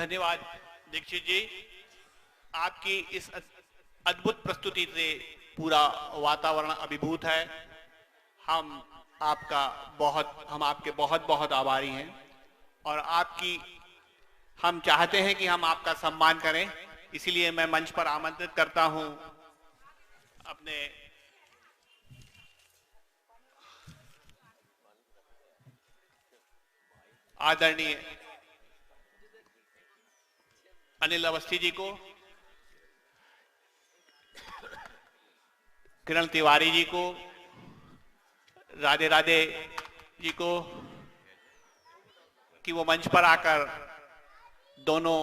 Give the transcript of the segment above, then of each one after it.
धन्यवाद दीक्षित जी, आपकी इस अद्भुत प्रस्तुति से पूरा वातावरण अभिभूत है। हम आपके बहुत बहुत आभारी हैं और हम चाहते हैं कि हम आपका सम्मान करें, इसीलिए मैं मंच पर आमंत्रित करता हूं अपने आदरणीय अनिल अवस्थी जी को, किरण तिवारी जी को, राधे राधे जी को, कि वो मंच पर आकर दोनों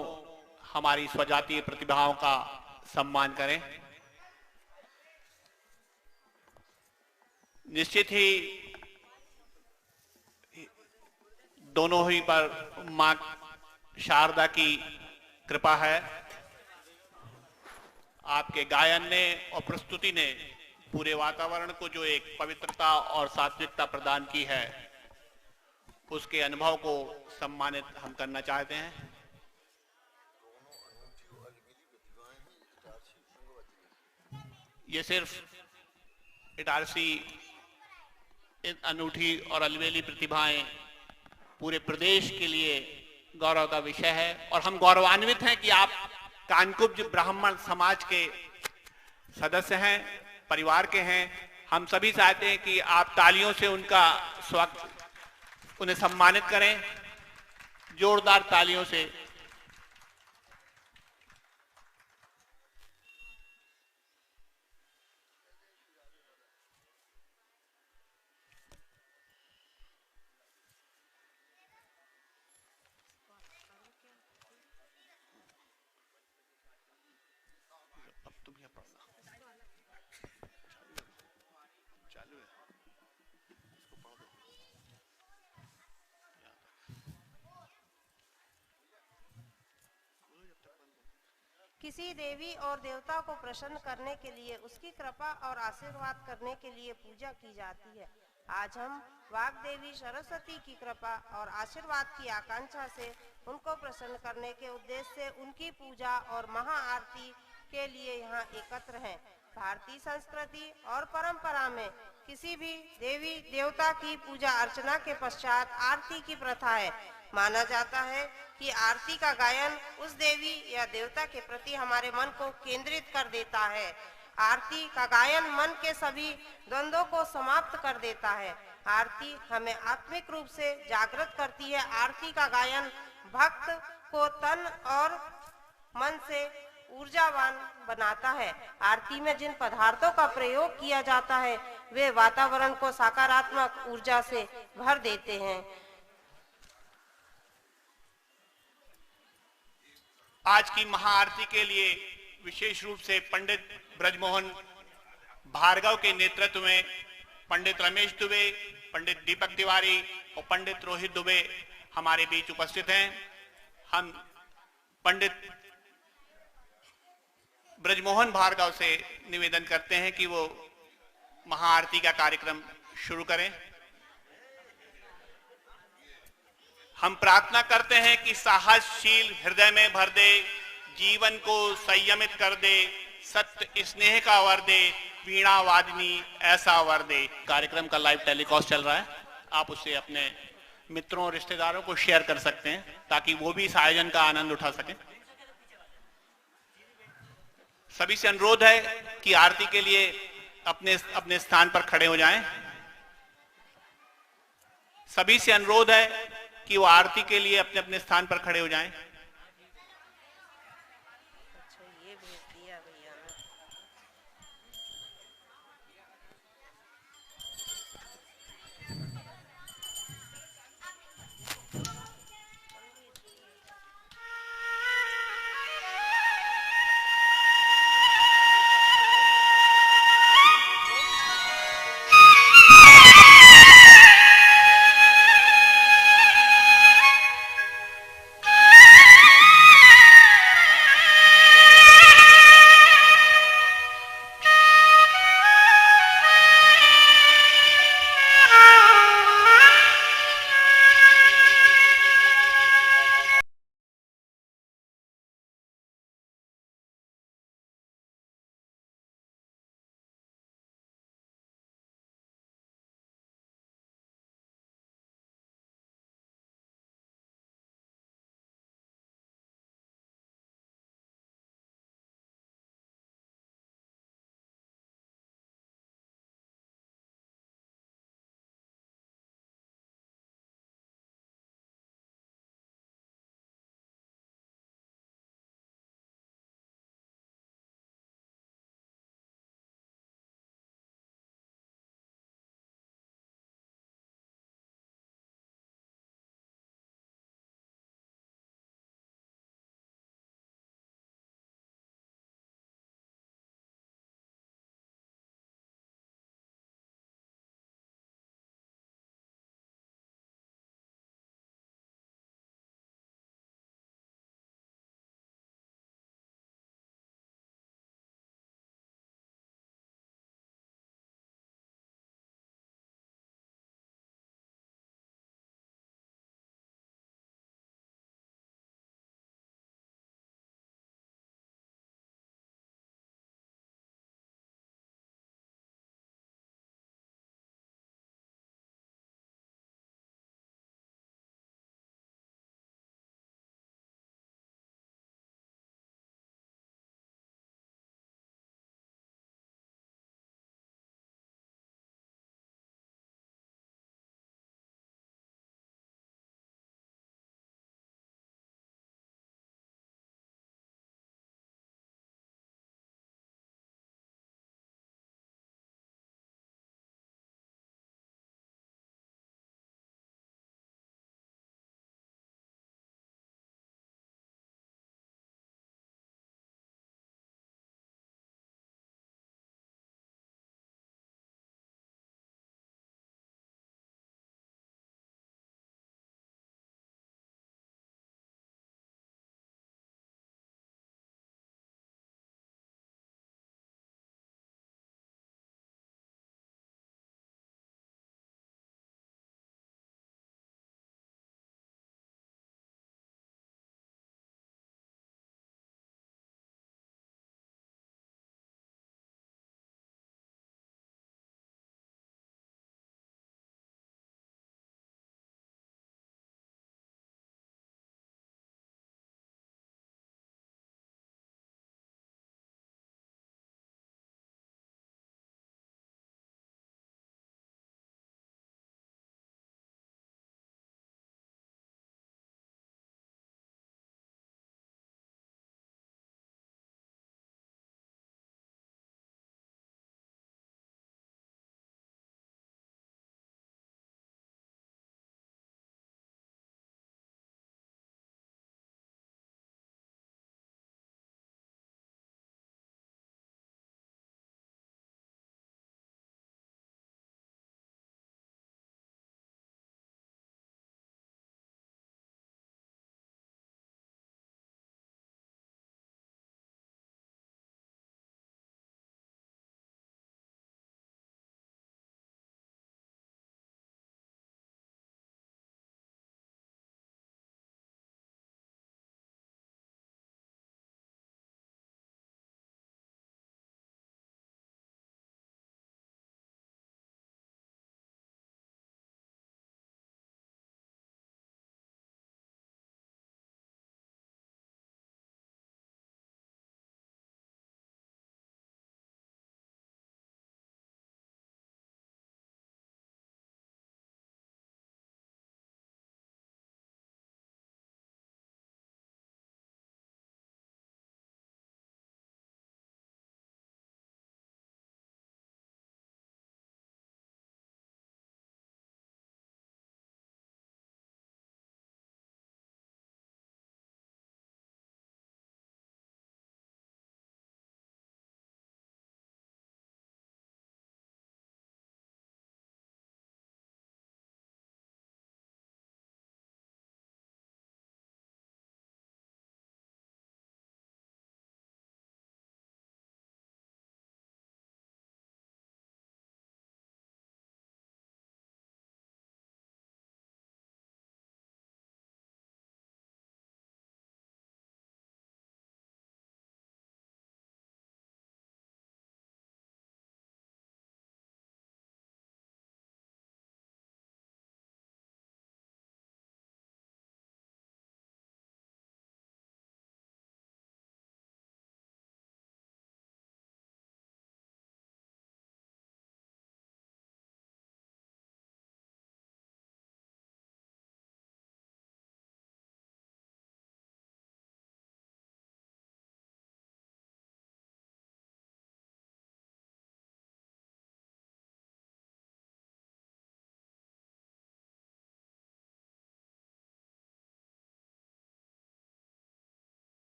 हमारी स्वजातीय प्रतिभाओं का सम्मान करें। निश्चित ही दोनों ही पर मां शारदा की कृपा है। आपके गायन ने और प्रस्तुति ने पूरे वातावरण को जो एक पवित्रता और सात्विकता प्रदान की है, उसके अनुभव को सम्मानित हम करना चाहते हैं। ये सिर्फ इटारसी अनूठी और अलबेली प्रतिभाएं पूरे प्रदेश के लिए गौरव का विषय है और हम गौरवान्वित हैं कि आप कानकुब्ज ब्राह्मण समाज के सदस्य हैं, परिवार के हैं। हम सभी चाहते हैं कि आप तालियों से उन्हें सम्मानित करें, जोरदार तालियों से। किसी देवी और देवता को प्रसन्न करने के लिए, उसकी कृपा और आशीर्वाद करने के लिए पूजा की जाती है। आज हम वाग्देवी सरस्वती की कृपा और आशीर्वाद की आकांक्षा से उनको प्रसन्न करने के उद्देश्य से उनकी पूजा और महाआरती के लिए यहाँ एकत्र हैं। भारतीय संस्कृति और परंपरा में किसी भी देवी देवता की पूजा अर्चना के पश्चात आरती की प्रथा है। माना जाता है कि आरती का गायन उस देवी या देवता के प्रति हमारे मन को केंद्रित कर देता है। आरती का गायन मन के सभी द्वंद्वों को समाप्त कर देता है। आरती हमें आत्मिक रूप से जागृत करती है। आरती का गायन भक्त को तन और मन से ऊर्जावान बनाता है। आरती में जिन पदार्थों का प्रयोग किया जाता है वे वातावरण को सकारात्मक ऊर्जा से भर देते हैं। आज की महाआरती के लिए विशेष रूप से पंडित ब्रजमोहन भार्गव के नेतृत्व में पंडित रमेश दुबे, पंडित दीपक तिवारी और पंडित रोहित दुबे हमारे बीच उपस्थित हैं। हम पंडित ब्रजमोहन भार्गव से निवेदन करते हैं कि वो महाआरती का कार्यक्रम शुरू करें। हम प्रार्थना करते हैं कि साहसशील हृदय में भर दे, जीवन को संयमित कर दे, सत्य स्नेह का वर दे, वीणा वादिनी ऐसा वर दे। कार्यक्रम का लाइव टेलीकास्ट चल रहा है, आप उससे अपने मित्रों और रिश्तेदारों को शेयर कर सकते हैं ताकि वो भी इस आयोजन का आनंद उठा सकें। सभी से अनुरोध है कि आरती के लिए अपने अपने स्थान पर खड़े हो जाएं। सभी से अनुरोध है कि वो आरती के लिए अपने अपने स्थान पर खड़े हो जाएं।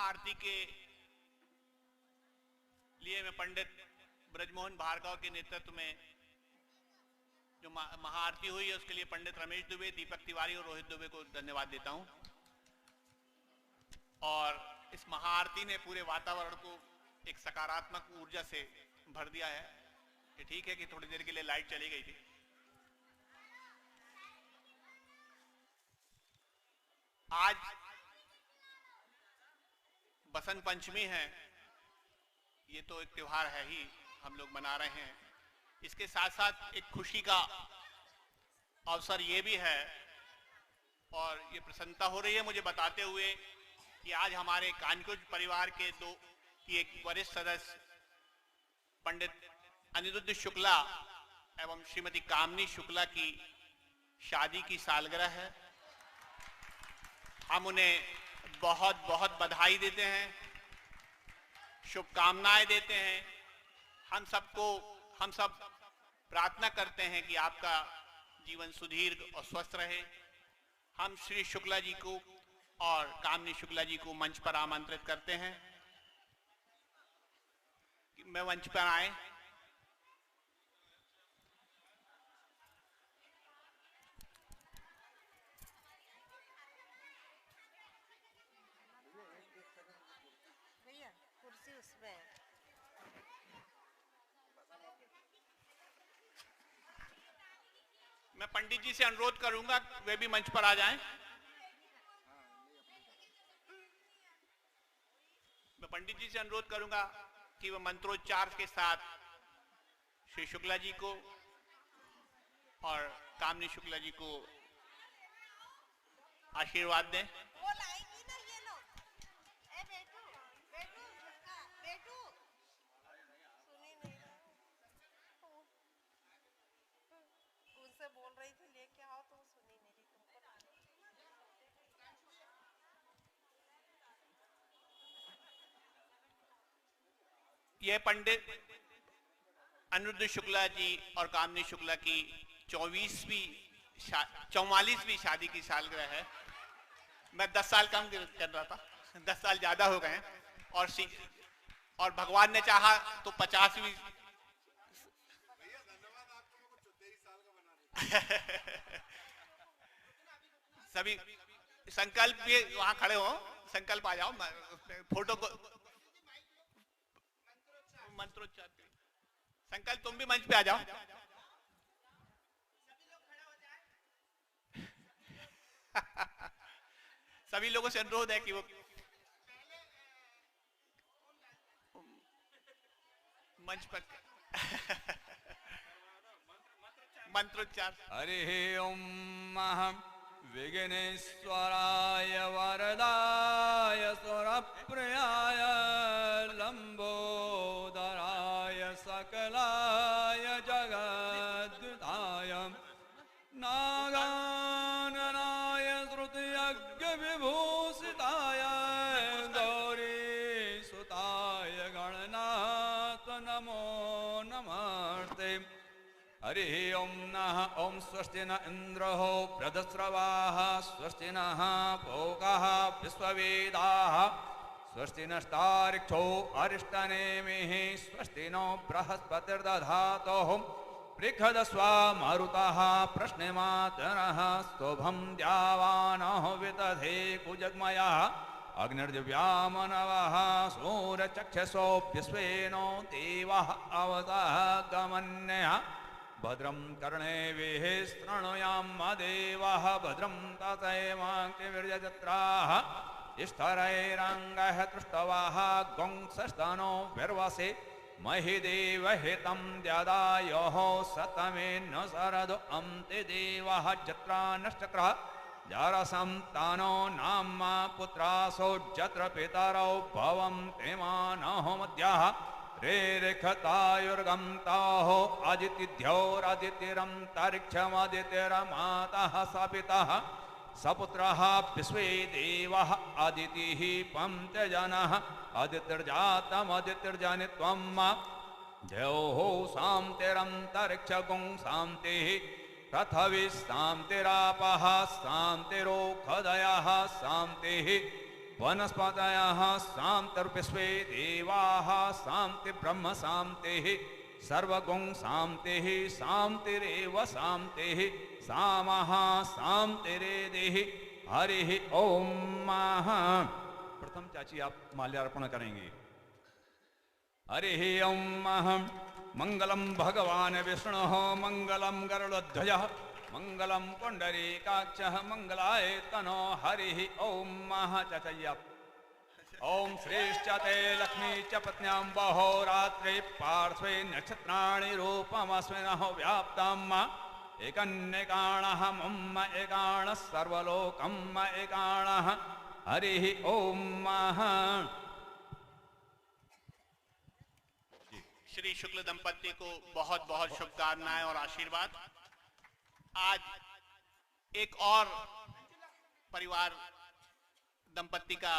महाआरती के लिए मैं पंडित ब्रजमोहन भार्गव के नेतृत्व में जो महाआरती हुई है उसके लिए पंडित रमेश दुबे, दीपक तिवारी और रोहित दुबे को धन्यवाद देता हूं। और इस महाआरती ने पूरे वातावरण को एक सकारात्मक ऊर्जा से भर दिया है। ये ठीक है कि थोड़ी देर के लिए लाइट चली गई थी। आज बसंत पंचमी है, ये तो एक त्योहार है ही, हम लोग मना रहे हैं। इसके साथ साथ एक खुशी का अवसर ये भी है और ये प्रसन्नता हो रही है मुझे बताते हुए कि आज हमारे कानकुज परिवार के एक वरिष्ठ सदस्य पंडित अनिरुद्ध शुक्ला एवं श्रीमती कामनी शुक्ला की शादी की सालगिरह है। हम उन्हें बहुत बहुत बधाई देते हैं, शुभकामनाएं देते हैं। हम सब प्रार्थना करते हैं कि आपका जीवन सुदीर्घ और स्वस्थ रहे। हम श्री शुक्ला जी को और कामनी शुक्ला जी को मंच पर आमंत्रित करते हैं कि मैं मंच पर आए। भैया कुर्सी उसमें मैं पंडित जी से अनुरोध करूंगा वे भी मंच पर आ जाएं। मैं पंडित जी से अनुरोध करूंगा कि वह मंत्रोच्चार के साथ श्री शुक्ला जी को और कामनी शुक्ला जी को आशीर्वाद दें। बोल रही थी लेके आओ तो सुनी नहीं तुमको। यह पंडित अनिरुद्ध शुक्ला जी और कामनी शुक्ला की 44वीं शादी की सालगिरह है। मैं 10 साल कम कर रहा था, 10 साल ज्यादा हो गए और भगवान ने चाहा तो 50वीं सभी संकल्प भी वहां खड़े हो, संकल्प आ जाओ, फोटो को मंत्रोच्चार संकल्प तुम भी मंच पे आ जाओ। सभी लोगों से अनुरोध है कि वो मंच पर मंत्रोच्चार। हरि ओम विघ्नेश्वराय वरदाय सुरप्रियाय लंबोदराय सकलाय जगद्धाय नागाननाय श्रुतियज्ञ विभूषिताय गौरी सुताय गणनाथ नमो नमस्ते। हरि ओम नः ओम स्वस्ति न इंद्रो बृहस्रवाः स्वस्ति नः पूषः विश्ववेदाः स्वस्ति नस्तार्क्ष्यो अरिष्टनेमिः स्वस्ति नो बृहस्पतिर्दधातुः पृषदस्वा मरुतः प्रश्नमातरः स्तोभं द्यावानः विदधे कुजग्मयः अग्निर्दिव्यामनवः सूर्यचक्षुषो विश्वेनो देवः अवतः गमन्यः भद्रं कर्णेभिः शृणुयाम देवः भद्रं तथैवाङ्किर्यजत्राः स्थरैरङ्गः तुष्टवाः गौंसस्तनो विर्वसे महिदेवहितं द्यादायोः सतमेन शरदो अन्ते देवः जत्रानश्चक्रः जारसं तानो नाम्मा पुत्रासो जत्र पितरौ भवन्ति मानः मद्याः रेरेखतायुर्गं ताहो अदितिध्योरदितिरन्तरिक्षमदितिरमातः सपितः सपुत्रः विश्वे देवः अदितिः पञ्चजनः अदितिर्जातमदितिर्जनित्वं द्योः शान्तिरन्तरिक्षगुं शान्तिः पृथिवी शान्तिरापः शान्तिरोषधयः शान्तिः वनस्पतयः शान्तिर्विश्वे देवाः शान्ति ब्रह्म शान्तिः सर्वगुण शान्तिः शान्तिरेव शान्तिः सामः शान्तिरेधिः हरिः ओम। प्रथम चाची आप माल्यार्पण करेंगे। हरिः ओम। मंगलम भगवान विष्णुः मंगलम गरुड़ध्वजः मंगलम पुंडरीकाक्षः मंगलाय तनो हरिः ओम। चाचा ओम श्रेष्ठते लक्ष्मी च पत्न्यां बहोरात्रे पार्श्वे नक्षत्राणि रूपमस्मिनः व्याप्तम् एकन्यकाणः मम एकाणः सर्वलोकम् एकाणः हरिः ओम। श्री शुक्ल दंपति को बहुत बहुत शुभकामनाएं और आशीर्वाद। आज एक और परिवार दंपति का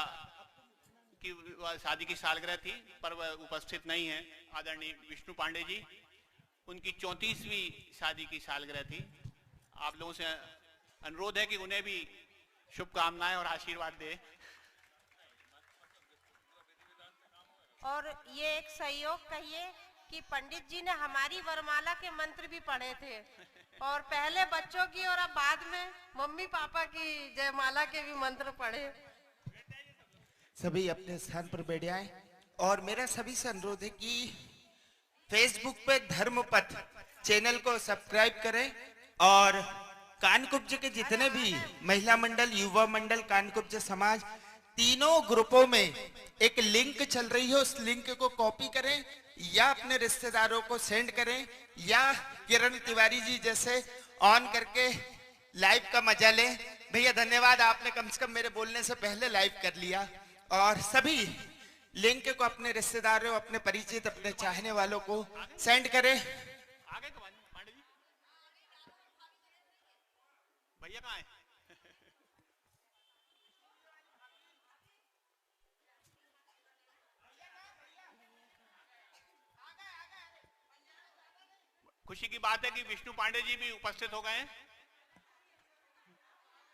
की शादी की सालगिरह थी, पर वह उपस्थित नहीं है। आदरणीय विष्णु पांडे जी, उनकी 34वीं शादी की सालगिरह थी। आप लोगों से अनुरोध है कि उन्हें भी शुभकामनाएं और आशीर्वाद दे। और ये एक सहयोग कहिए कि पंडित जी ने हमारी वरमाला के मंत्र भी पढ़े थे, और पहले बच्चों की और अब बाद में मम्मी पापा की जयमाला के भी मंत्र पढ़े। सभी अपने स्थान पर बैठ जाएं। और मेरा सभी से अनुरोध है कि फेसबुक पे धर्मपथ चैनल को सब्सक्राइब करें, और कानकुब्ज के जितने भी महिला मंडल, युवा मंडल, कानकुब्ज समाज, तीनों ग्रुपों में एक लिंक चल रही है, उस लिंक को कॉपी करें या अपने रिश्तेदारों को सेंड करें, या किरण तिवारी जी जैसे ऑन करके लाइव का मजा लें। भैया धन्यवाद, आपने कम से कम मेरे बोलने से पहले लाइव कर लिया। और सभी लिंक को अपने रिश्तेदारों, अपने परिचित, अपने चाहने वालों को सेंड करें। आगे पांडे जी, भैया कहाँ है? खुशी की बात है कि विष्णु पांडे जी भी उपस्थित हो गए हैं।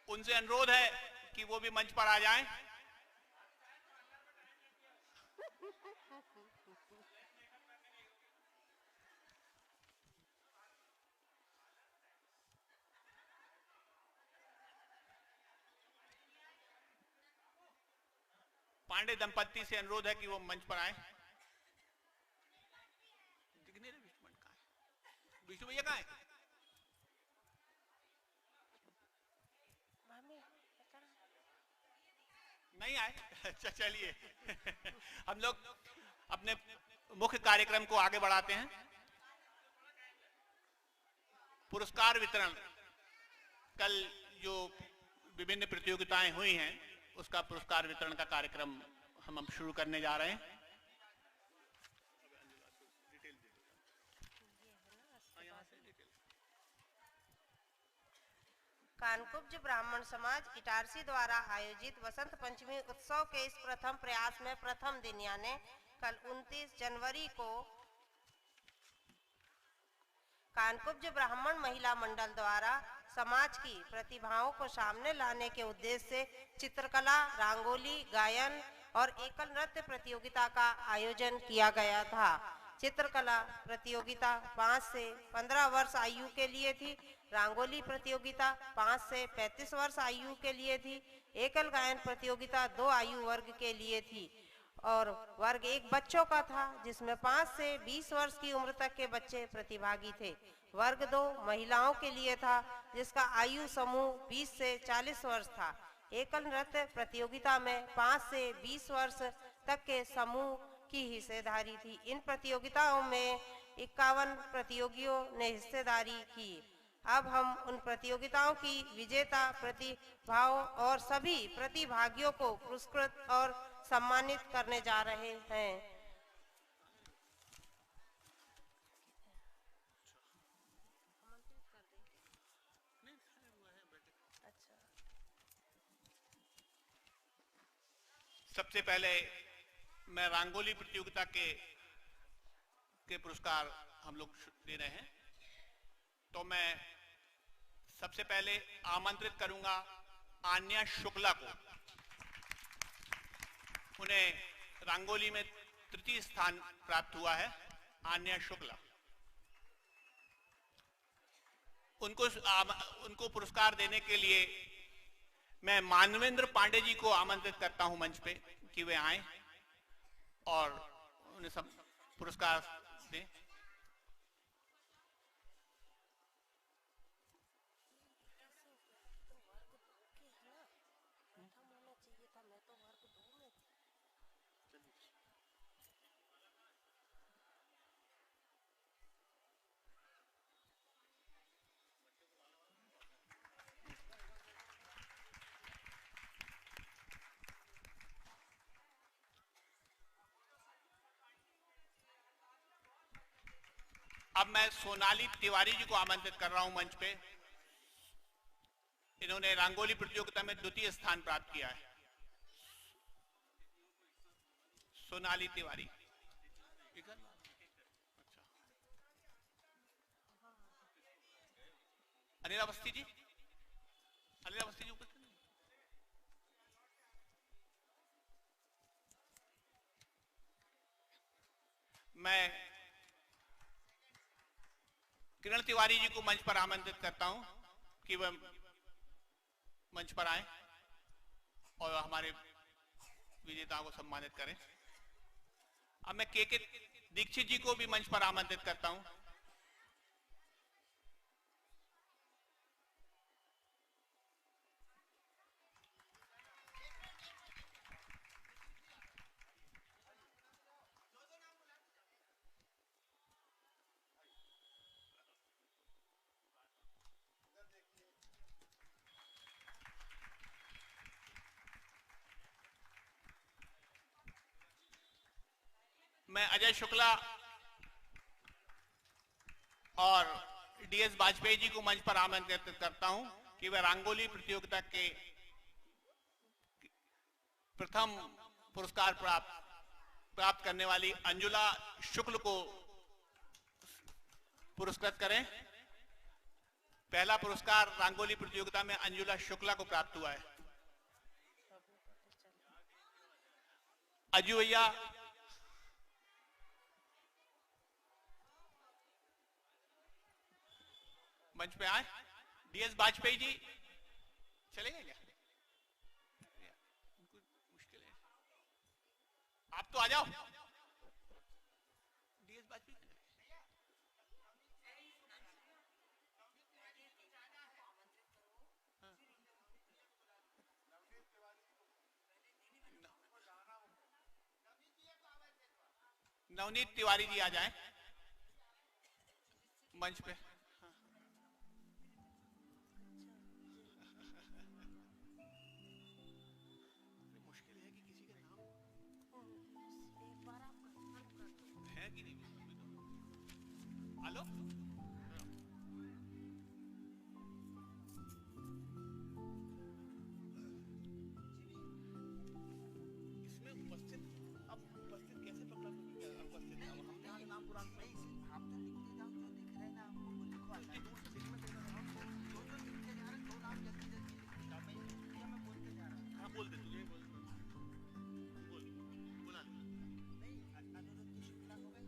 उनसे अनुरोध है कि वो भी मंच पर आ जाएं। पांडे दंपत्ति से अनुरोध है कि वो मंच पर आए। विष्णु भैया कहाँ है? नहीं आए? अच्छा चलिए हम लोग अपने मुख्य कार्यक्रम को आगे बढ़ाते हैं। पुरस्कार वितरण, कल जो विभिन्न प्रतियोगिताएं हुई हैं उसका पुरस्कार वितरण का कार्यक्रम हम शुरू करने जा रहे हैं। कानकुब्ज ब्राह्मण समाज इटारसी द्वारा आयोजित वसंत पंचमी उत्सव के इस प्रथम प्रयास में प्रथम दिन यानी कल 29 जनवरी को कानकुब्ज ब्राह्मण महिला मंडल द्वारा समाज की प्रतिभाओं को सामने लाने के उद्देश्य से चित्रकला, रंगोली, गायन और एकल नृत्य प्रतियोगिता का आयोजन किया गया था। चित्रकला प्रतियोगिता 5 से 15 वर्ष आयु के लिए थी। रंगोली प्रतियोगिता 5 से 35 वर्ष आयु के लिए थी। एकल गायन प्रतियोगिता 2 आयु वर्ग के लिए थी और वर्ग 1 बच्चों का था, जिसमें 5 से 20 वर्ष की उम्र तक के बच्चे प्रतिभागी थे। वर्ग 2 महिलाओं के लिए था, जिसका आयु समूह 20 से 40 वर्ष था। एकल नृत्य प्रतियोगिता में 5 से 20 वर्ष तक के समूह की हिस्सेदारी थी। इन प्रतियोगिताओं में 51 प्रतियोगियों ने हिस्सेदारी की। अब हम उन प्रतियोगिताओं की विजेता प्रतिभाओं और सभी प्रतिभागियों को पुरस्कृत और सम्मानित करने जा रहे हैं। सबसे पहले मैं रंगोली प्रतियोगिता के पुरस्कार हम लोग दे रहे हैं, तो मैं सबसे पहले आमंत्रित करूंगा आन्या शुक्ला को। उन्हें रंगोली में तृतीय स्थान प्राप्त हुआ है, आन्या शुक्ला। उनको पुरस्कार देने के लिए मैं मानवेंद्र पांडे जी को आमंत्रित करता हूं मंच पे कि वे आए और उन्हें सब पुरस्कार दें। अब मैं सोनाली तिवारी जी को आमंत्रित कर रहा हूं मंच पे। इन्होंने रंगोली प्रतियोगिता में द्वितीय स्थान प्राप्त किया है। सोनाली तिवारी। अच्छा, अनिल अवस्थी जी, अनिल अवस्थी जी उपस्थित। मैं किरण तिवारी जी को मंच पर आमंत्रित करता हूं कि वह मंच पर आए और हमारे विजेताओं को सम्मानित करें। अब मैं के दीक्षित जी को भी मंच पर आमंत्रित करता हूं। मैं अजय शुक्ला और डीएस वाजपेयी जी को मंच पर आमंत्रित करता हूं कि वे रंगोली प्रतियोगिता के प्रथम पुरस्कार प्राप्त करने वाली अंजुला शुक्ल को पुरस्कृत करें। पहला पुरस्कार रंगोली प्रतियोगिता में अंजुला शुक्ला को प्राप्त हुआ है। अजू भैया, मंच पे आए। डीएस वाजपेयी जी चले गए क्या? उनको मुश्किल है, आप तो आ जाओ। डीएस वाजपेयी नवनीत तिवारी जी आ जाएं मंच पे। हेलो, इसमें उपस्थित कैसे पकड़ा? उपस्थित हमने यहाँ नाम पुराना आप तो लिखते जाओ, जो लिख रहे ना वो लिखो। दूर से लिखने दे रहा हूँ, जो लिखते जा रहे, 2 नाम जल्दी जल्दी मैं बोलते जा रहा हूँ। हाँ बोल दे, तुझे बोल बोला नहीं। अनुरुद्ध शुक्ला हो गए,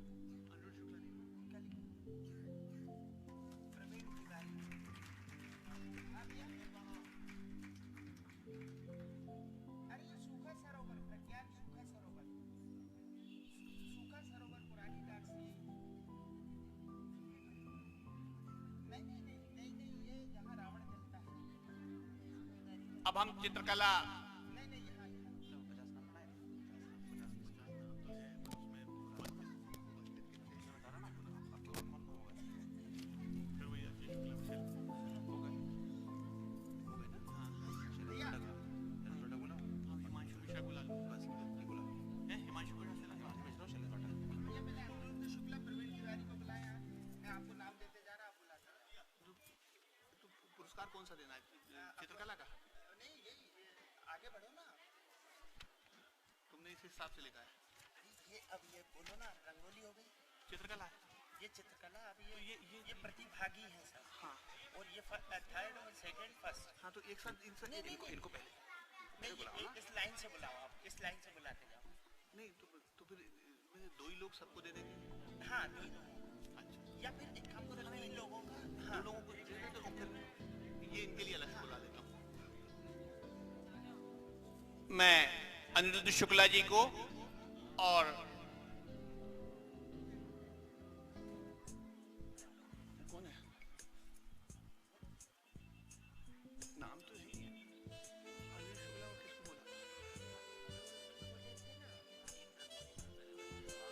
अनुरुद्ध शुक्ला नहीं, क्या लिखा? प्रवीण तिवारी। अरे ये सूखा सरोवर, प्रज्ञान सूखा सरोवर, सूखा सरोवर पुरानी डाक से। नहीं, ये जहाँ रावण जलता है। अब हम चित्रकला पुरस्कार कौन सा देना है? चित्रकला का? नहीं, यही आगे बढ़ो ना, तुमने इस हिसाब से लिखा है। ये अब ये बोलो ना, रंगोली हो गई, चित्रकला है, ये चित्रकला। अब ये प्रतिभागी हैं सब। हाँ, और ये थर्ड और सेकंड फर्स्ट। हाँ, तो एक साथ इनको पहले नहीं, इस लाइन से बुलाओ, आप इस लाइन से बुलाते जाओ। नहीं तो फिर मैंने 2 ही लोग सबको दे देंगे। हाँ, 2 लोग। अच्छा, या फिर एक काम करो, इन लोगों का। हाँ, 2 लोगों को दे देंगे तो फिर ये इनके लिए अलग से बुला देता हूँ। मैं अनिरुद्ध शुक्ला जी को और कौन है, नाम तो है ही है। अनिरुद्ध शुक्ला को किसको बोला?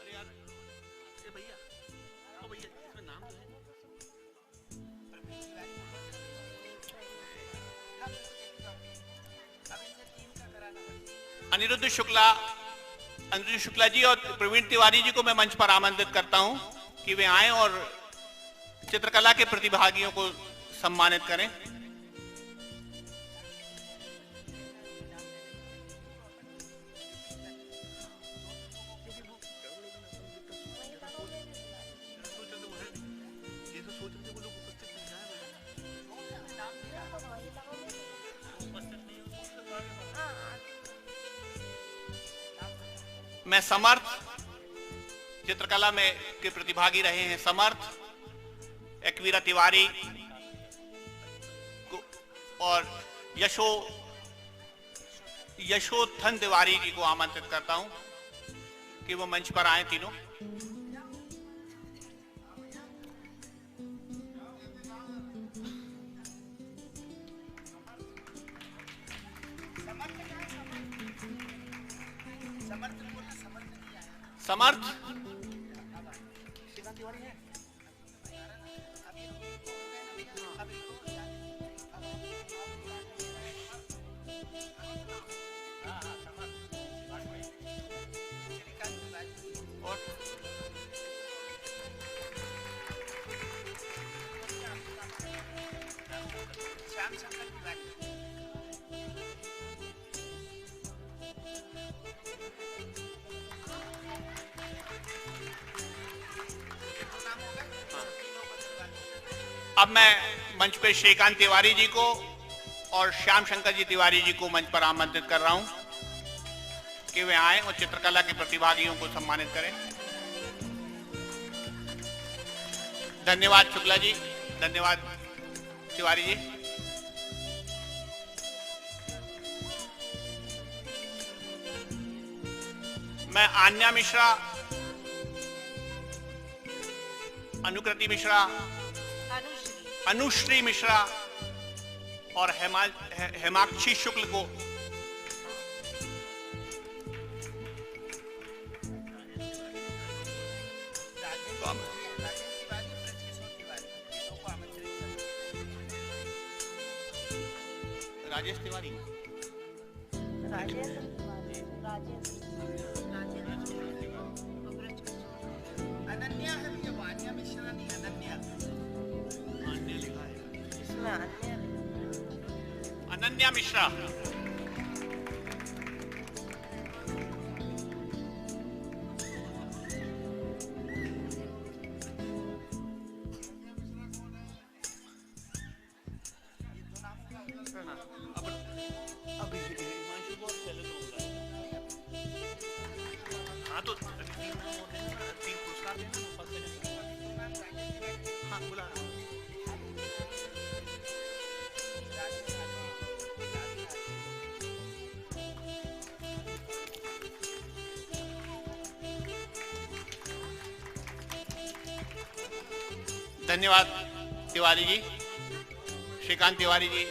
अरे यार, ए भैया, ओ भैया, इसमें नाम तो है। अनिरुद्ध शुक्ला जी और प्रवीण तिवारी जी को मैं मंच पर आमंत्रित करता हूं कि वे आएं और चित्रकला के प्रतिभागियों को सम्मानित करें। मैं समर्थ, चित्रकला में के प्रतिभागी रहे हैं समर्थ, एकवीरा तिवारी और यशोधन तिवारी जी को आमंत्रित करता हूं कि वो मंच पर आए तीनों। समर्थ अब मैं मंच पे श्रीकांत तिवारी जी को और श्याम शंकर जी तिवारी जी को मंच पर आमंत्रित कर रहा हूं कि वे आए और चित्रकला के प्रतिभागियों को सम्मानित करें। धन्यवाद शुक्ला जी, धन्यवाद तिवारी जी। मैं आन्या मिश्रा, अनुकृति मिश्रा, अनुश्री मिश्रा और हेमाक्षी शुक्ल को राजेश तिवारी, अनन्या है भैया, वान्या मिश्रा नहीं, अनन्या। अन्य लिखा है, इसमें अन्य अनन्या मिश्रा। हाँ तो 3 पुरस्कार देना। हाँ बोला। धन्यवाद तिवारी जी, श्रीकांत तिवारी जी,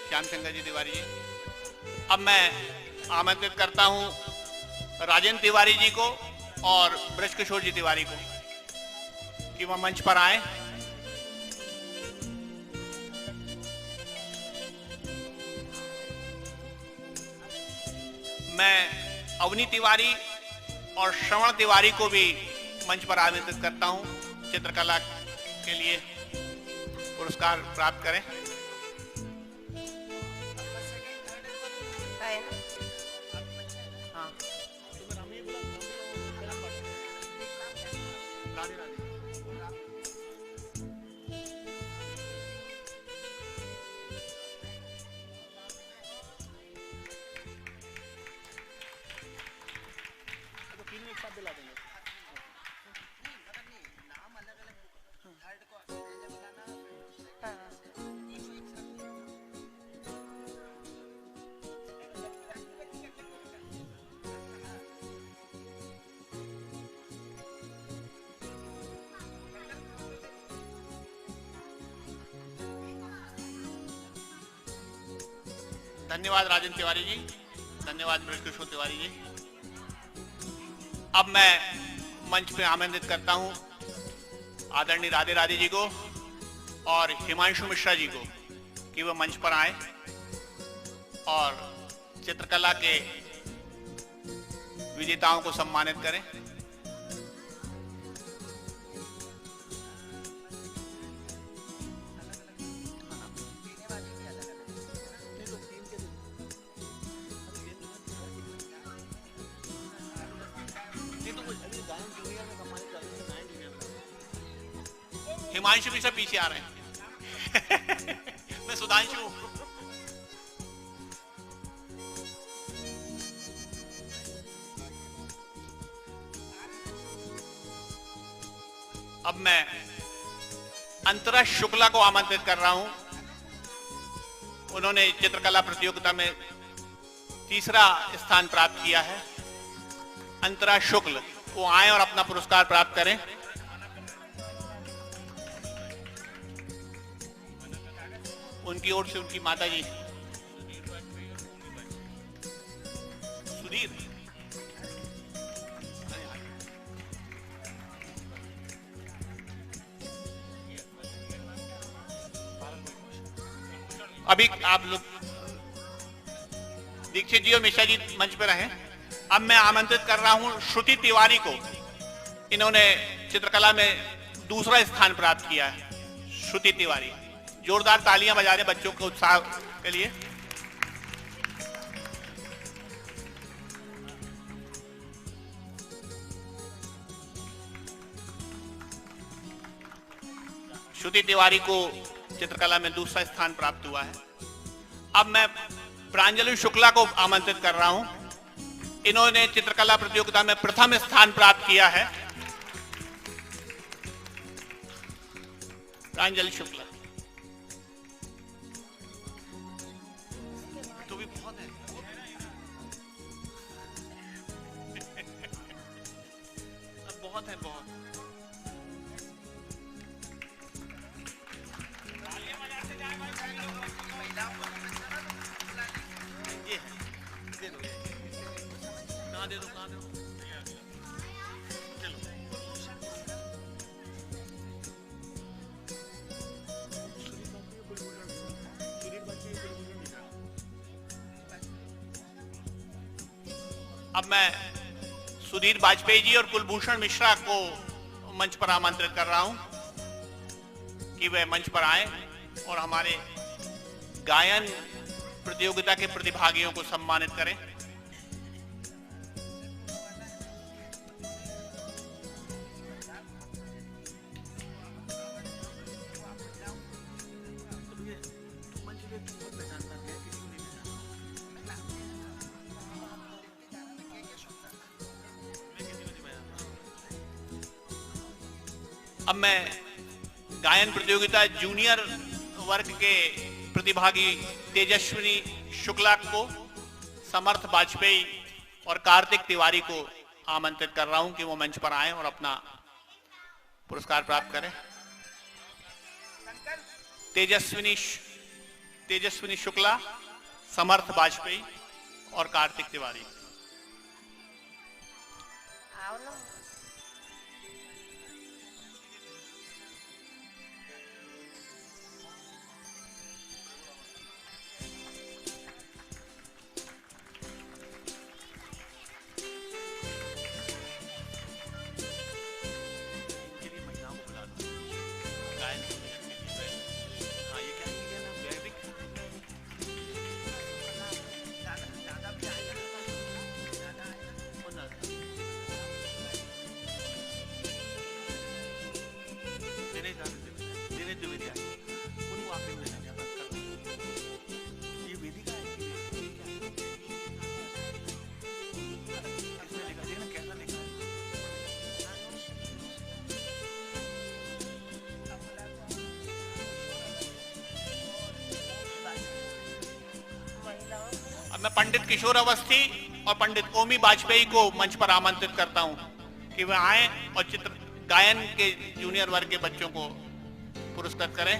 श्याम शंकर जी तिवारी जी। अब मैं आमंत्रित करता हूं राजेंद्र तिवारी जी को और ब्रजकिशोर जी तिवारी को कि वह मंच पर आए। मैं अवनी तिवारी और श्रवण तिवारी को भी मंच पर आमंत्रित करता हूं चित्रकला के लिए पुरस्कार प्राप्त करें। हाँ। राधे राधे। धन्यवाद राजेंद्र तिवारी जी, धन्यवाद मृत्युशो तिवारी जी। अब मैं मंच पे आमंत्रित करता हूं आदरणीय राधे राधे जी को और हिमांशु मिश्रा जी को कि वो मंच पर आए और चित्रकला के विजेताओं को सम्मानित करें। हिमांशु भी सब पीछे आ रहे हैं। मैं सुधांशु हूं। अब मैं अंतरा शुक्ला को आमंत्रित कर रहा हूं। उन्होंने चित्रकला प्रतियोगिता में तीसरा स्थान प्राप्त किया है। अंतरा शुक्ल वो आए और अपना पुरस्कार प्राप्त करें। उनकी ओर से उनकी माता जी सुधीर, अभी आप लोग दीक्षित जी और मिश्रा जी मंच पर रहें। अब मैं आमंत्रित कर रहा हूं श्रुति तिवारी को। इन्होंने चित्रकला में दूसरा स्थान प्राप्त किया है। श्रुति तिवारी, जोरदार तालियां बजा रहे बच्चों के उत्साह के लिए। श्रुति तिवारी को चित्रकला में दूसरा स्थान प्राप्त हुआ है। अब मैं प्रांजलि शुक्ला को आमंत्रित कर रहा हूं। इन्होंने चित्रकला प्रतियोगिता में प्रथम स्थान प्राप्त किया है। प्रांजलि शुक्ला तो भी बहुत है। अब बहुत है, बहुत। ये दे दो, कहाँ दे दो, कहाँ दे दो। चलो अब मैं सुधीर वाजपेयी जी और कुलभूषण मिश्रा को मंच पर आमंत्रित कर रहा हूं कि वे मंच पर आए और हमारे गायन प्रतियोगिता के प्रतिभागियों को सम्मानित करें। अब मैं गायन प्रतियोगिता जूनियर वर्ग के प्रतिभागी तेजस्विनी शुक्ला को, समर्थ वाजपेयी और कार्तिक तिवारी को आमंत्रित कर रहा हूं कि वो मंच पर आए और अपना पुरस्कार प्राप्त करें। तेजस्विनी शुक्ला, समर्थ वाजपेयी और कार्तिक तिवारी। मैं पंडित किशोर अवस्थी और पंडित ओमी वाजपेयी को मंच पर आमंत्रित करता हूं कि वे आए और चित्र गायन के जूनियर वर्ग के बच्चों को पुरस्कृत करें।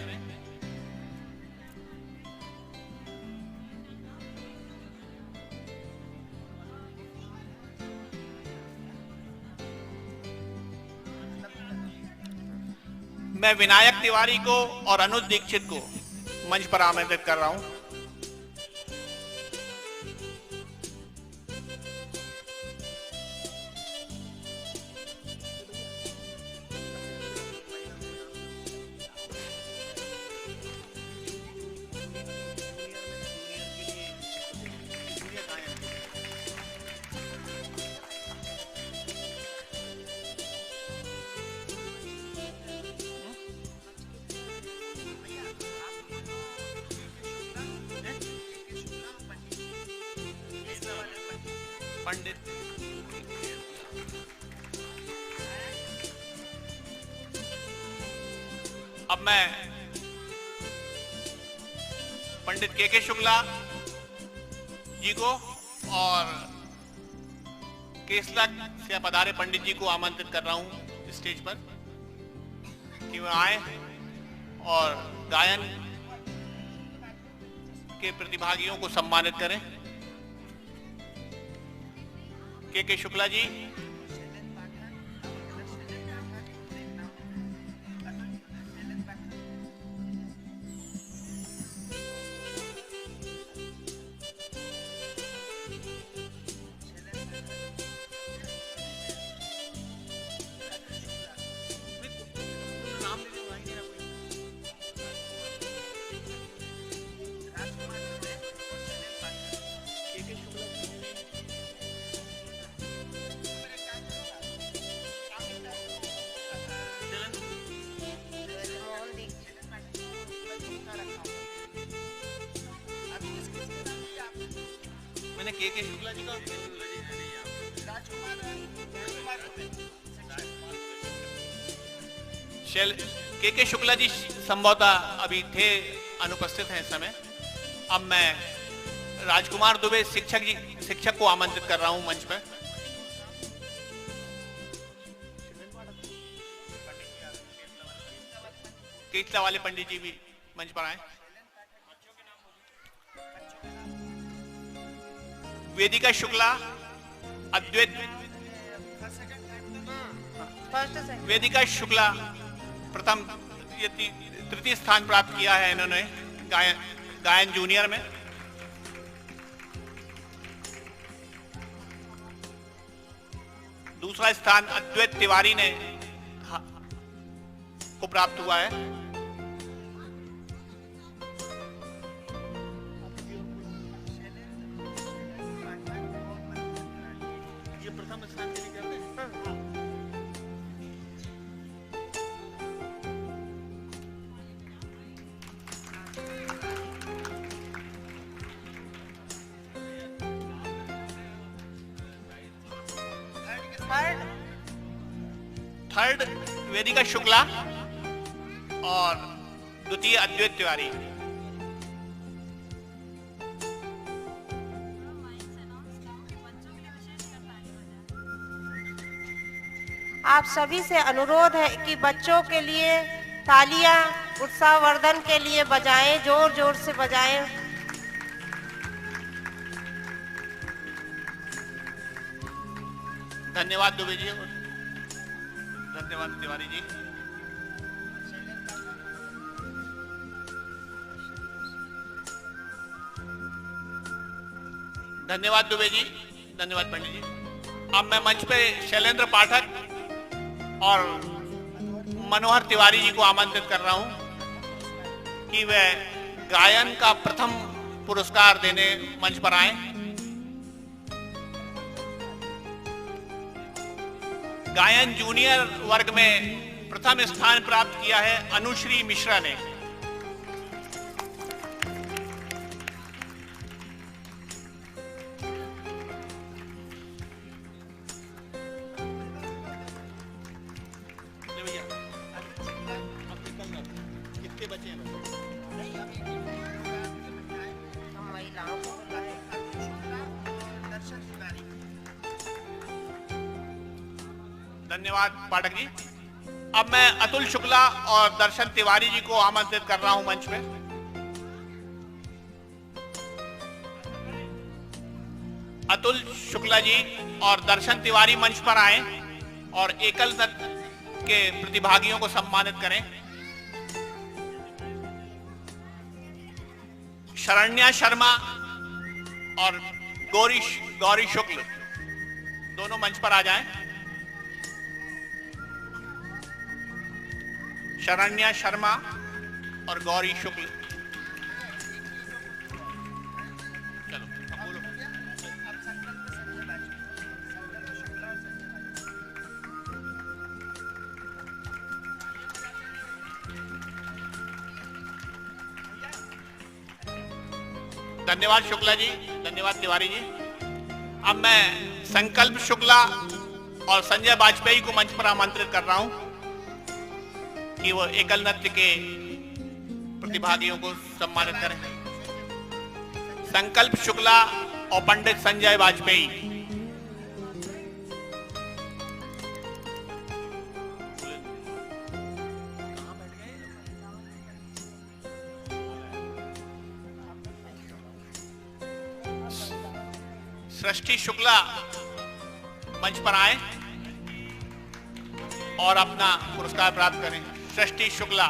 मैं विनायक तिवारी को और अनुज दीक्षित को मंच पर आमंत्रित कर रहा हूं। पंडित अब मैं पंडित के शुक्ला जी को और केसला से पधारे पंडित जी को आमंत्रित कर रहा हूं स्टेज पर कि वे आए और गायन के प्रतिभागियों को सम्मानित करें। के शुक्ला जी, मैंने के शुक्ला जी का के शुक्ला जी संभवतः अभी थे अनुपस्थित हैं इस समय। अब मैं राजकुमार दुबे शिक्षक को आमंत्रित कर रहा हूं मंच पर। केतला वाले पंडित जी भी मंच पर आए। वेदिका शुक्ला, अद्वैत वेदिका शुक्ला प्रथम तृतीय स्थान प्राप्त किया है इन्होंने गायन जूनियर में। दूसरा स्थान अद्वैत तिवारी ने को प्राप्त हुआ है। ये प्रथम स्थान के लिए करते हैं। थर्ड वेदिका शुक्ला और द्वितीय अद्वैत तिवारी। आप सभी से अनुरोध है कि बच्चों के लिए तालियां उत्साहवर्धन के लिए बजाएं, जोर जोर से बजाएं। धन्यवाद दुबे जी, धन्यवाद तिवारी जी। धन्यवाद दुबे जी, धन्यवाद पंडित जी। अब मैं मंच पे शैलेंद्र पाठक और मनोहर तिवारी जी को आमंत्रित कर रहा हूं कि वे गायन का प्रथम पुरस्कार देने मंच पर आए। गायन जूनियर वर्ग में प्रथम स्थान प्राप्त किया है अनुश्री मिश्रा ने। कितने बचे हैं? हम महिलाओं को बुलाएं। धन्यवाद पाठक जी। अब मैं अतुल शुक्ला और दर्शन तिवारी जी को आमंत्रित कर रहा हूं मंच पे। अतुल शुक्ला जी और दर्शन तिवारी मंच पर आए और एकल नृत्य के प्रतिभागियों को सम्मानित करें। शरण्या शर्मा और गौरी शुक्ल दोनों मंच पर आ जाएं। शरण्या शर्मा और गौरी शुक्ल। चलो अब बोलो। धन्यवाद शुक्ला जी, धन्यवाद तिवारी जी। अब मैं संकल्प शुक्ला और संजय वाजपेयी को मंच पर आमंत्रित कर रहा हूं कि वो एकल नृत्य के प्रतिभागियों को सम्मानित करें। संकल्प शुक्ला और पंडित संजय वाजपेयी। सृष्टि शुक्ला मंच पर आए और अपना पुरस्कार प्राप्त करें। सृष्टि शुक्ला।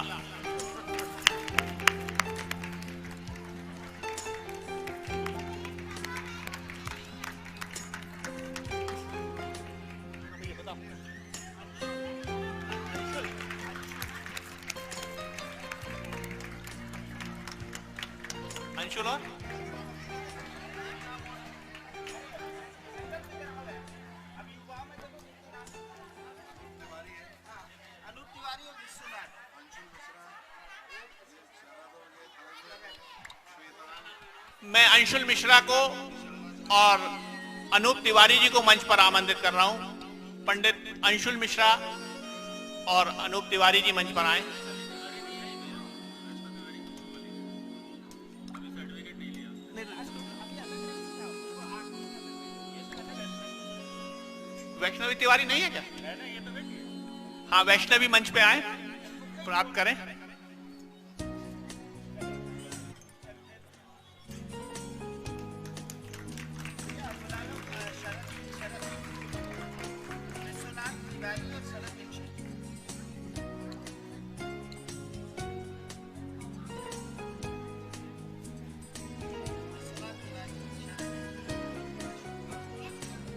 अंशुल और मैं अंशुल मिश्रा को और अनूप तिवारी जी को मंच पर आमंत्रित कर रहा हूं। पंडित अंशुल मिश्रा और अनूप तिवारी जी मंच पर आए। वैष्णवी तिवारी नहीं है क्या? हाँ, वैष्णवी मंच पे आए, प्राप्त करें।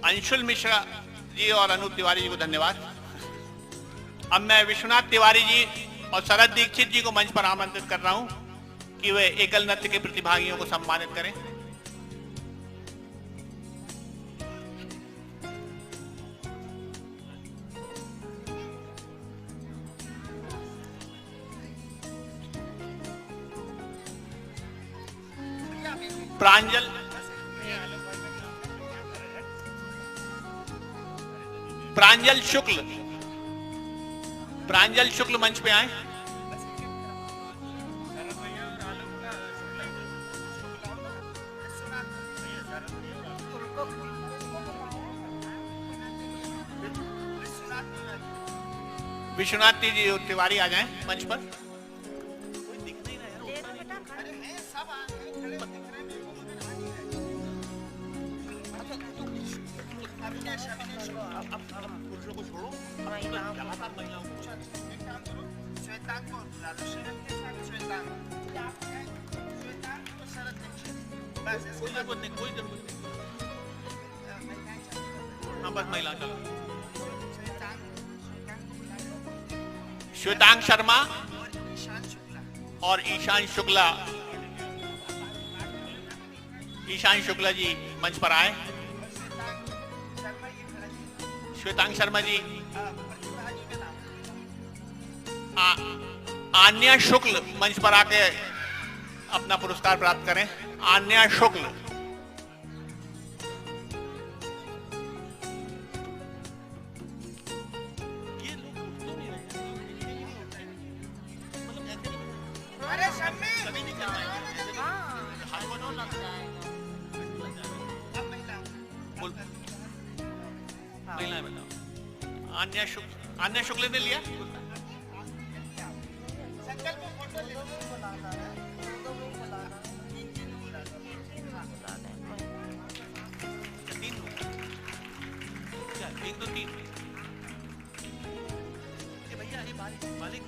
अंशुल मिश्रा जी और अनूप तिवारी जी को धन्यवाद। अब मैं विश्वनाथ तिवारी जी और शरद दीक्षित जी को मंच पर आमंत्रित कर रहा हूं कि वे एकल नृत्य के प्रतिभागियों को सम्मानित करें। प्रांजल शुक्ल मंच पे आए। विश्वनाथ जी तिवारी आ जाएं मंच पर। कोई जरूरत नहीं। हाँ, बस महिला। चलो, श्वेतांग शर्मा और ईशान शुक्ला। ईशान शुक्ला जी मंच पर आए। श्वेतांग शर्मा जी। आन्या शुक्ल मंच पर आके अपना पुरस्कार प्राप्त करें। आन्या शुक्ल। अन्य शुक्ल ने लिया। एक दो तीन भैया, ये मालिक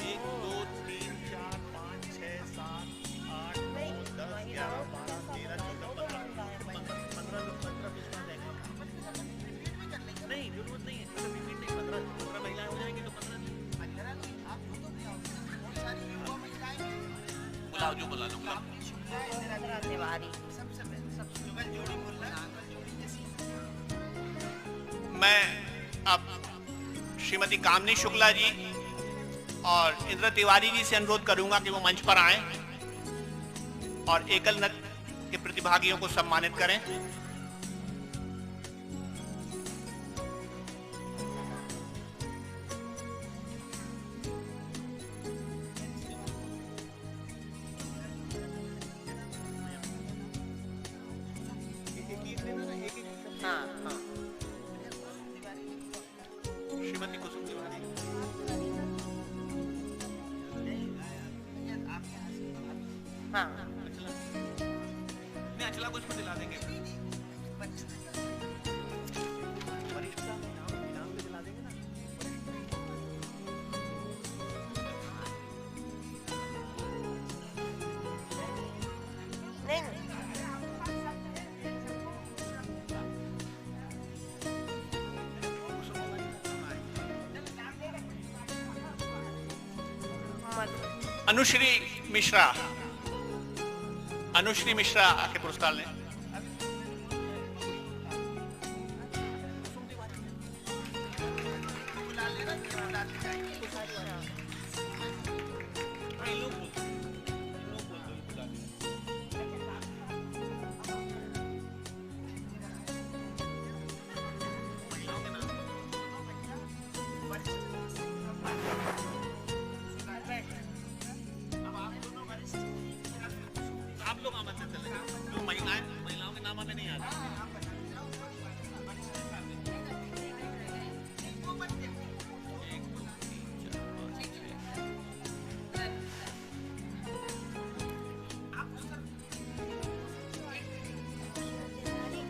1 2 3 4 5 6 7 8 9 10 11 12 13 14 15 नहीं, जरूरत नहीं है, 15 महिलाएं हो जाएंगी तो 15 बुलाओ, जो बुला लो। मैं अब श्रीमती कामनी शुक्ला जी और इंद्र तिवारी जी से अनुरोध करूंगा कि वो मंच पर आएं और एकल नृत्य के प्रतिभागियों को सम्मानित करें। श्रीमती कुसुम तिवारी, हाँ, अचला कुछ में दिला देंगे। वरिष्ठता में इनाम में दिला देंगे ना। नहीं अनुश्री मिश्रा आके पुरस्कार लें। महिलाओं के नाम हमें नहीं आता।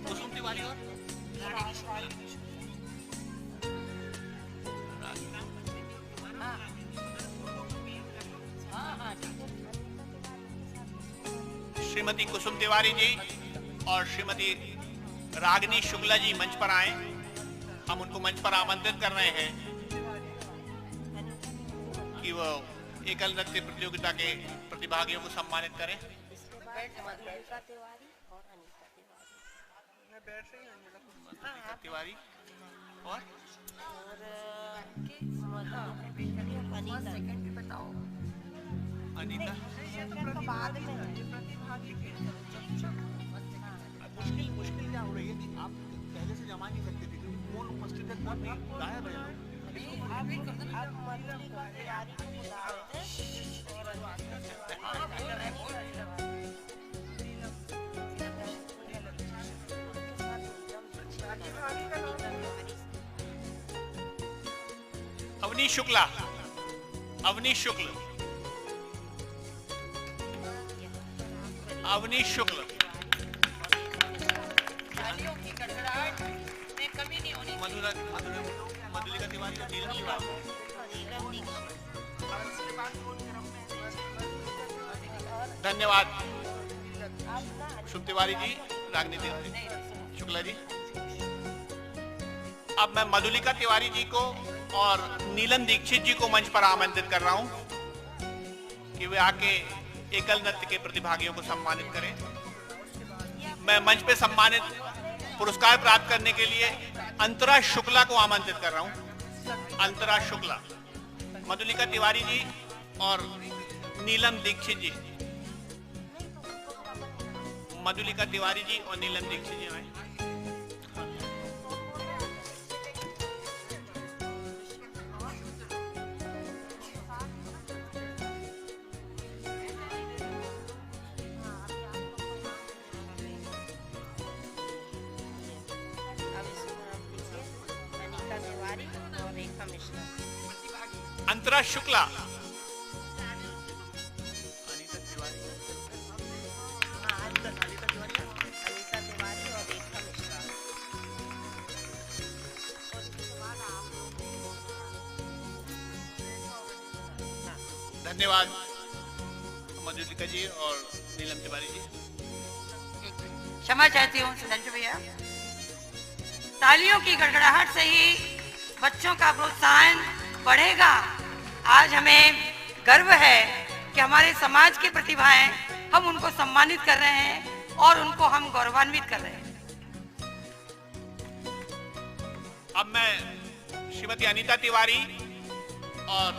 कुसुम तिवारी और श्रीमती कुसुम तिवारी जी और श्रीमती रागिनी शुक्ला जी मंच पर आए। हम उनको मंच पर आमंत्रित कर रहे हैं कि वो एकल नृत्य प्रतियोगिता के प्रतिभागियों को सम्मानित करें। तिवारी और अनीता बाद में मुश्किल क्या हो रही है कि आप पहले से जमा नहीं सकते थे, कौन उपस्थित है कौन नहीं, गायब है। अवनीश शुक्ला, अवनीश शुक्ल, अवनीश शुक्ल, मधुलिका तिवारी और नीलम तिवारी। धन्यवाद शुभ तिवारी जी, रागिनी तिवारी, शुक्ला जी। अब मैं मधुलिका तिवारी जी को और नीलम दीक्षित जी को मंच पर आमंत्रित कर रहा हूं कि वे आके एकल नृत्य के प्रतिभागियों को सम्मानित करें। मैं मंच पे सम्मानित पुरस्कार प्राप्त करने के लिए अंतरा शुक्ला को आमंत्रित कर रहा हूं। अंतरा शुक्ला, मधुलिका तिवारी जी और नीलम दीक्षित जी। मधुलिका तिवारी जी और नीलम दीक्षित जी आए। रेखा मिश्रा। अंतरा शुक्ला, अनीता तिवारी और रेखा मिश्रा। धन्यवाद मधुलिका जी और नीलम तिवारी जी। क्षमा चाहती हूँ सुधांशु भैया। तालियों की गड़गड़ाहट से ही बच्चों का प्रोत्साहन बढ़ेगा। आज हमें गर्व है कि हमारे समाज की प्रतिभाएं हम उनको सम्मानित कर रहे हैं और उनको हम गौरवान्वित कर रहे हैं। अब मैं श्रीमती अनीता तिवारी और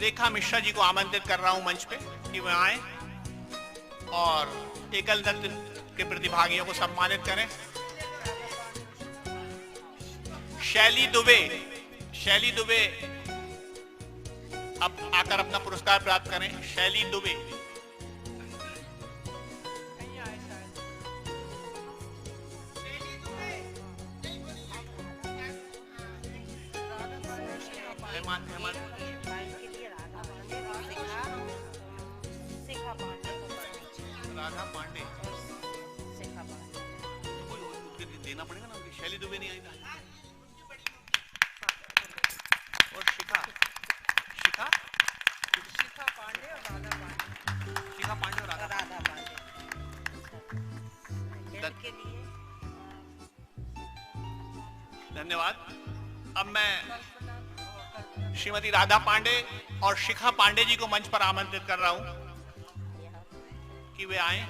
रेखा मिश्रा जी को आमंत्रित कर रहा हूं मंच पे कि वे आए और एकल नृत्य के प्रतिभागियों को सम्मानित करें। शैली दुबे अब आकर अपना पुरस्कार प्राप्त करें। शैली दुबे, राधा पांडे, देना पड़ेगा ना उनकी। शैली दुबे नहीं आई था। और शिखा पांडे और राधा पांडे। धन्यवाद। अब मैं श्रीमती राधा पांडे और शिखा पांडे जी को मंच पर आमंत्रित कर रहा हूं कि वे आए।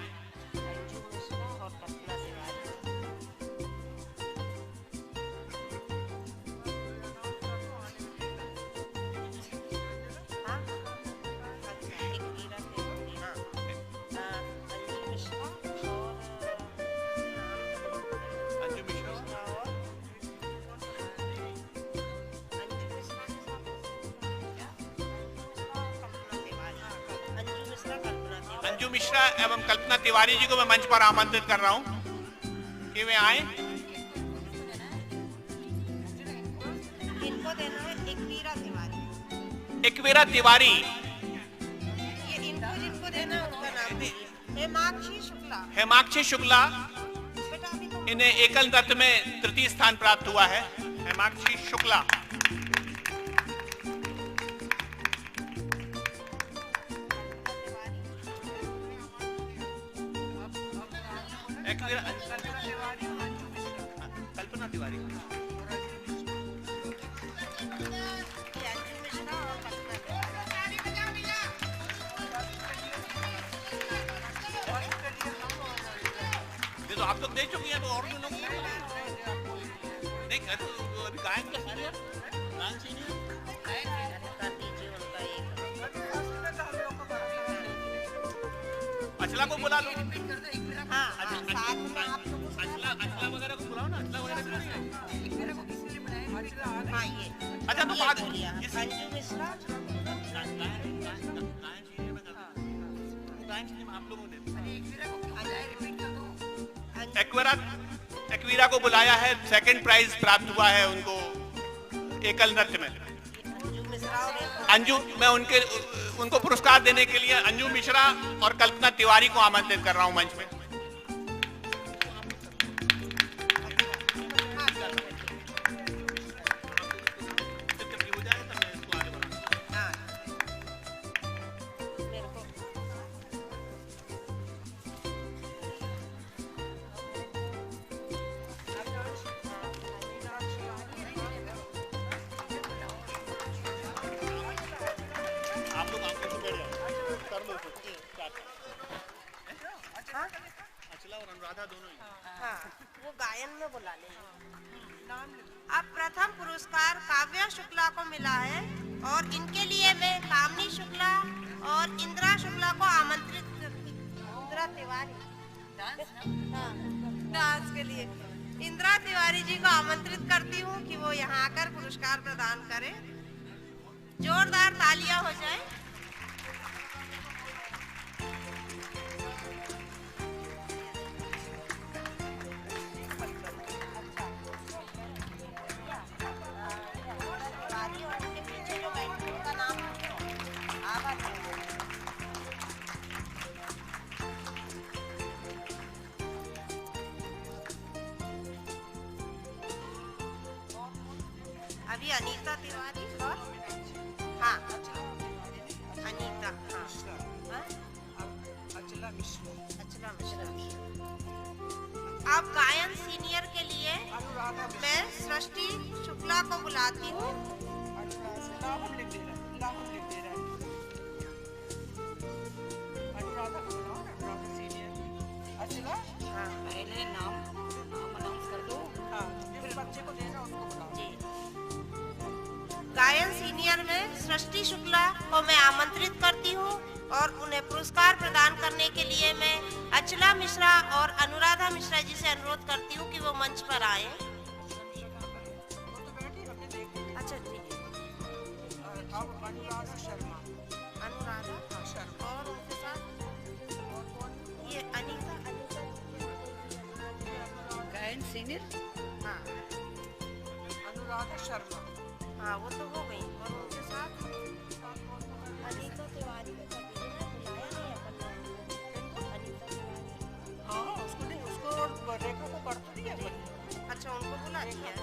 अंजू मिश्रा एवं कल्पना तिवारी जी को मैं मंच पर आमंत्रित कर रहा हूं कि वे आए। इनको देना है एकवीरा तिवारी। ये इनको जिनको देना है उनका नाम बोलिए। हेमाक्षी शुक्ला। बेटा अभी तुम इन्हें एकल नृत्य में तृतीय स्थान प्राप्त हुआ है। हेमाक्षी शुक्ला। कल्पना तिवारी। ये तो आप लोग दे चुकी हैं, तो और भी लोग नहीं तो अभी गायन का सीनियर अचला को बुला लो। अचला वगैरह को बुलाओ ना। अचला वगैरह को नहीं। अच्छा तो बात अंजू मिश्रा आप लोगों ने एक्वीरा को बुलाया है। सेकंड प्राइज प्राप्त हुआ है उनको एकल नृत्य में। अंजू, मैं उनको पुरस्कार देने के लिए अंजू मिश्रा और कल्पना तिवारी को आमंत्रित कर रहा हूं मंच में। वो गायन में बुला लेंगे। अब प्रथम पुरस्कार काव्या शुक्ला को मिला है और इनके लिए मैं कामनी शुक्ला और इंदिरा शुक्ला को आमंत्रित करती हूँ। इंदिरा तिवारी डांस के लिए इंदिरा तिवारी जी को आमंत्रित करती हूँ कि वो यहाँ आकर पुरस्कार प्रदान करें। जोरदार तालियां हो जाए। अभी अनीता तिवारी और हाँ अनीता हाँ अचला मिश्रा। अचला मिश्रा। अब गायन सीनियर के लिए अनुराधा मिश्रा। मैं सृष्टि शुक्ला को बुलाती हूँ। लाहौर लिख दे रहा है, लाहौर लिख दे रहा है। अनुराधा को बुलाओ ना, अनुराधा सीनियर। अचला हाँ पहले नाम अनाउंस कर दो। हाँ, जिस बच्चे को देना उसको बुलाओ। जी। गायन सीनियर में सृष्टि शुक्ला को मैं आमंत्रित करती हूँ और उन्हें पुरस्कार प्रदान करने के लिए मैं अचला मिश्रा और अनुराधा मिश्रा जी से अनुरोध करती हूँ कि वो मंच पर आए। वो तो बैठी, हमने देख लिया। अच्छा ठीक है। अब अनुराधा शर्मा। अनुराधा शर्मा। और उनके साथ और कौन? ये अनीता अनीता गायन सीनियर हाँ अनुराधा शर्मा। हाँ वो तो हो गई। और उनके साथ अनीता तिवारी को कभी बुलाया नहीं अपन लोगों ने। अनीता तिवारी हाँ, उसको नहीं, उसको रेखा को करता नहीं है अपन। अच्छा उनको बुला दिया है।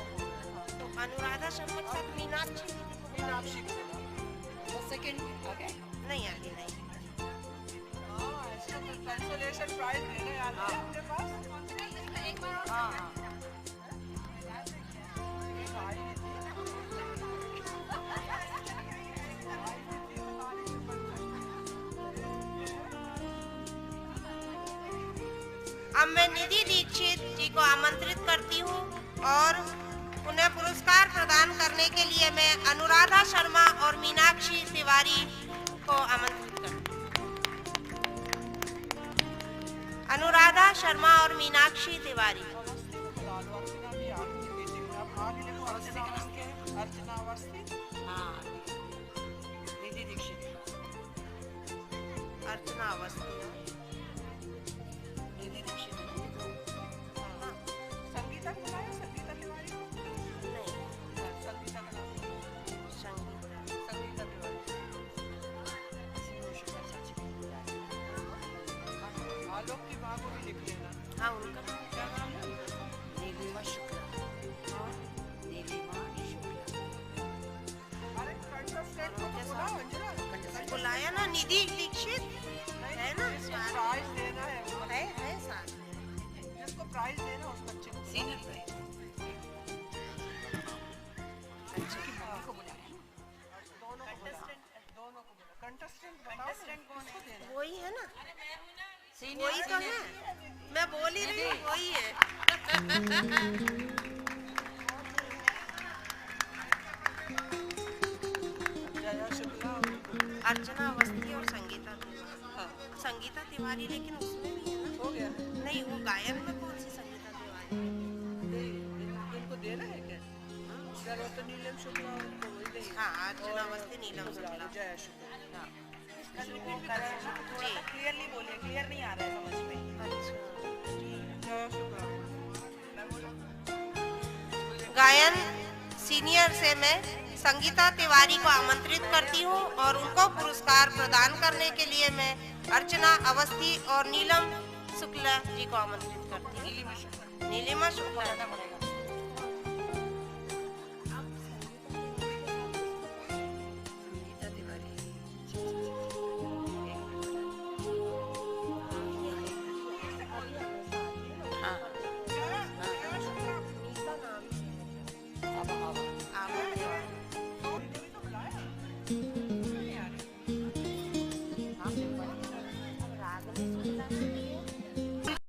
तो अनुराधा शर्मा के साथ मीनाक्षी दीदी को बुला मीनाक्षी को बुलाओ। वो सेकंड आगे नहीं आगे नहीं। हाँ, ऐसा कंसोलेशन प्राइज देने आते हैं अपने पास। हाँ, हाँ। एक आई थी। अब मैं निधि दीक्षित जी को आमंत्रित करती हूँ और उन्हें पुरस्कार प्रदान करने के लिए मैं अनुराधा शर्मा और मीनाक्षी तिवारी को आमंत्रित करती हूँ। अनुराधा शर्मा और मीनाक्षी तिवारी। अर्चना अवस्थी। हाँ निधि दीक्षित अर्चना अवस्थी निधि दीक्षित संगीता को बुलाया, संगीता तिवारी को। नहीं संगीता का नाम संगीता संगीता तिवारी। आलोक की माँ को भी लिख लेना। हाँ उनका नाम क्या नाम है? नीलिमा शुक्ला नीलिमा शुक्ला अरे कंटेस्टेंट को तो बुलाओ अंजना। बुलाया ना निधि दीक्षित है ना साथ प्राइज देना है, है साथ में। जिसको प्राइज देना उस बच्चे को। सीनियर प्राइज अच्छा की मम्मी को बुलाया। दोनों को बुलाओ। कंटेस्टेंट बताओ कौन है? वही है ना सीनियर वही तो है। मैं बोल ही रही हूँ वही है। जया शुक्ला। अर्चना अवस्थी और संगीता तिवारी। हाँ, संगीता तिवारी लेकिन उसमें भी है ना। हो गया। नहीं वो गायन में कौन सी संगीता तिवारी है? इनको देना है क्या? चलो तो नीलम शुक्ला उनको वही देंगे। हाँ अर्चना अवस्थी नीलम शुक्ला। जया शुक्ला। जी क्लियरली बोलिए, क्लियर नहीं आ रहा है समझ में। अच्छा। जया शुक्ला। मैं बोला गायन सीनियर से मैं संगीता तिवारी को आमंत्रित करती हूँ और उनको पुरस्कार प्रदान करने के लिए मैं अर्चना अवस्थी और नीलम शुक्ला जी को आमंत्रित करती हूँ। नीलिमा शुक्ला संगीता तिवारी हाँ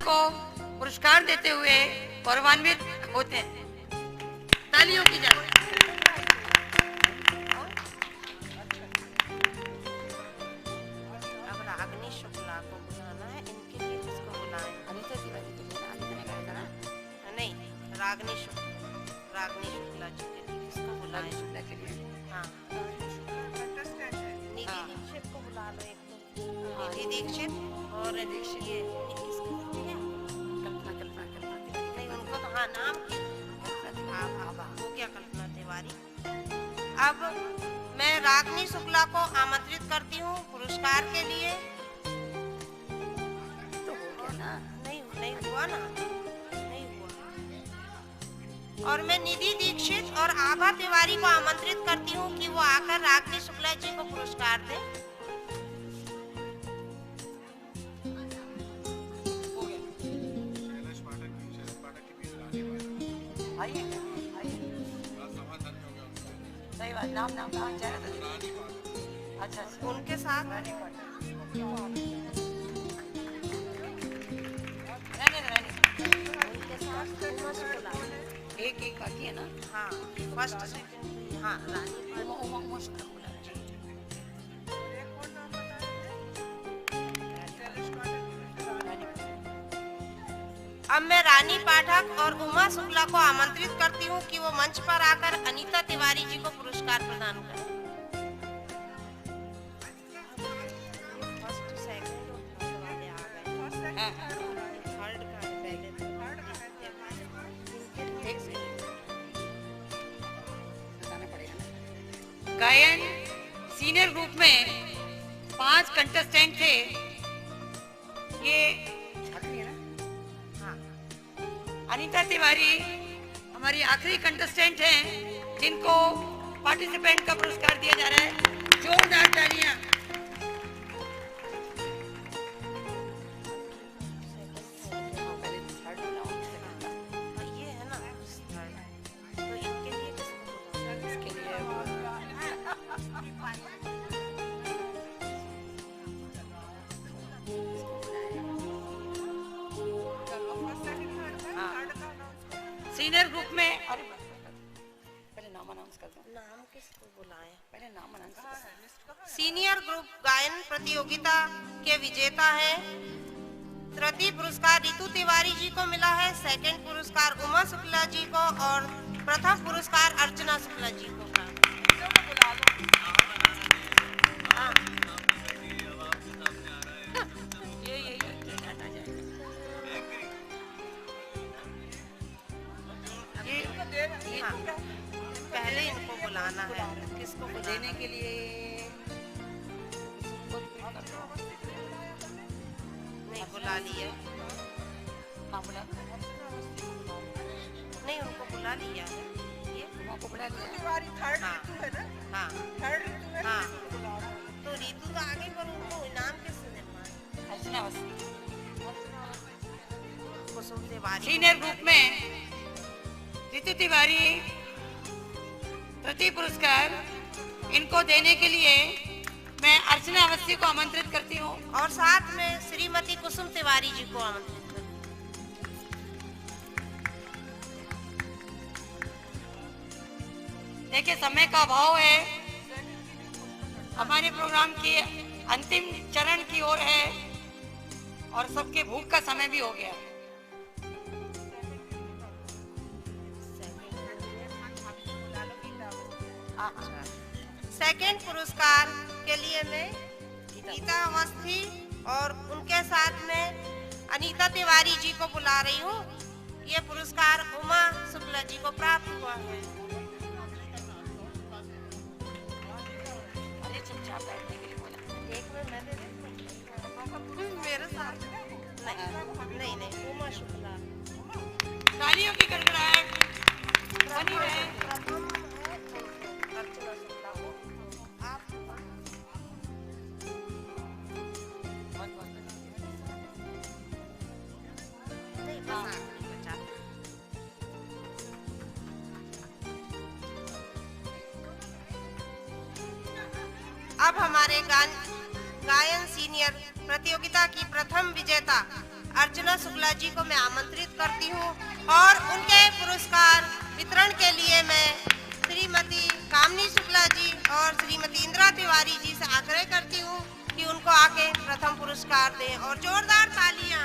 को पुरस्कार देते हुए गौरवान्वित होते हैं। तालियों की जरूरत अब रागनी शुक्ला को बुलाना है। इनके लिए किसको बुलाएं? अनीता तिवारी के लिए अनीता ने कहा था ना नहीं रागनी शुक्ला जी के लिए किसको बुलाएं? शुक्ला के लिए हाँ कंटेस्टेंट है। निधि दीक्षित को बुला लो एक तो। निधि दीक्षित और दीक्षित ये किसको बुलाया? कल्पना कल्पना कल्पना तिवारी नहीं उनको तो हाँ नाम की हाँ हो गया कल्पना तिवारी। अब मैं रागनी शुक्ला को आमंत्रित करती हूँ पुरस्कार के लिए। तो हो गया ना नहीं नहीं हुआ ना नहीं हुआ। और मैं निधि दीक्षित और आभा तिवारी को आमंत्रित करती हूँ कि वो आकर रागिनी शुक्ला जी को पुरस्कार दें। आइए आइए, सही बात, नाम नाम नाम जाएगा तो अच्छा अच्छा, उनके साथ रहने उनके साथ उमा शुक्ला। एक एक बाकी है ना। हाँ, फर्स्ट सेकंड, हाँ रानी उमा उमा उमा शुक्ला बोला है। अब मैं रानी पाठक और उमा शुक्ला को आमंत्रित करती हूँ कि वो मंच पर आकर अनीता तिवारी जी को पुरस्कार प्रदान करें। फर्स्ट सेकंड वाले आ गए। हाँ, थर्ड का पहले एक सेकंड बताना पड़ेगा ना। गायन सीनियर ग्रुप में 5 कंटेस्टेंट थे। ये आखिरी है ना। अनीता तिवारी हमारी आखिरी कंटेस्टेंट हैं जिनको पार्टिसिपेंट का पुरस्कार दिया जा रहा है। जोरदार तालियां। ये है ना थर्ड, तो इनके लिए किसको बोला? इसके लिए सीनियर ग्रुप में, अरे पहले नाम अनाउंस कर दो। नाम किसको बुलाएं? पहले नाम अनाउंस कर दो। सीनियर ग्रुप गायन प्रतियोगिता के विजेता हैं। तृतीय पुरस्कार रितु तिवारी जी को मिला है, सेकंड पुरस्कार उमा शुक्ला जी को और प्रथम पुरस्कार अर्चना शुक्ला जी को प्राप्त हाँ। ये हटा जाएगा। ये हाँ, पहले इनको बुलाना है, किसको देने बुलाने के लिए नहीं बुला लिया, हाँ बुला नहीं उनको बुला लिया है ये। उमा को बुला लिया। तिवारी थर्ड हाँ। ऋतु है ना, हाँ थर्ड ऋतु है। हाँ, ऋतु को बुला रहा है। तो रितु तो आगे पर उनको इनाम किसने दिलवाया? अर्चना अवस्थी। कुसुम तिवारी को सीनियर ग्रुप में रितु तिवारी तृतीय पुरस्कार, इनको देने के लिए मैं अर्चना अवस्थी को आमंत्रित करती हूँ। और साथ में श्रीमती कुसुम तिवारी जी को आमंत्रित करती हूँ। देखिए समय का अभाव है, हमारे प्रोग्राम की अंतिम चरण की ओर है और सबके भूख का समय भी हो गया। सेकंड पुरस्कार के लिए मैं गीता अवस्थी और उनके साथ में अनीता तिवारी जी को बुला रही हूँ। ये पुरस्कार उमा शुक्ला जी को प्राप्त हुआ है। अरे चुपचाप बैठने के लिए बोला। एक में मैं दे दूँ? मेरे साथ नहीं नहीं उमा शुक्ला। तालियों की गड़गड़ाहट बनी रहे। प्रथम है अर्चना शुक्ला को। आप नहीं बचा। अब हमारे गायन सीनियर प्रतियोगिता की प्रथम विजेता अर्चना शुक्ला जी को मैं आमंत्रित करती हूँ और उनके पुरस्कार वितरण के लिए मैं श्रीमती कामनी शुक्ला जी और श्रीमती इंदिरा तिवारी जी से आग्रह करती हूँ कि उनको आके प्रथम पुरस्कार दें और जोरदार तालियां।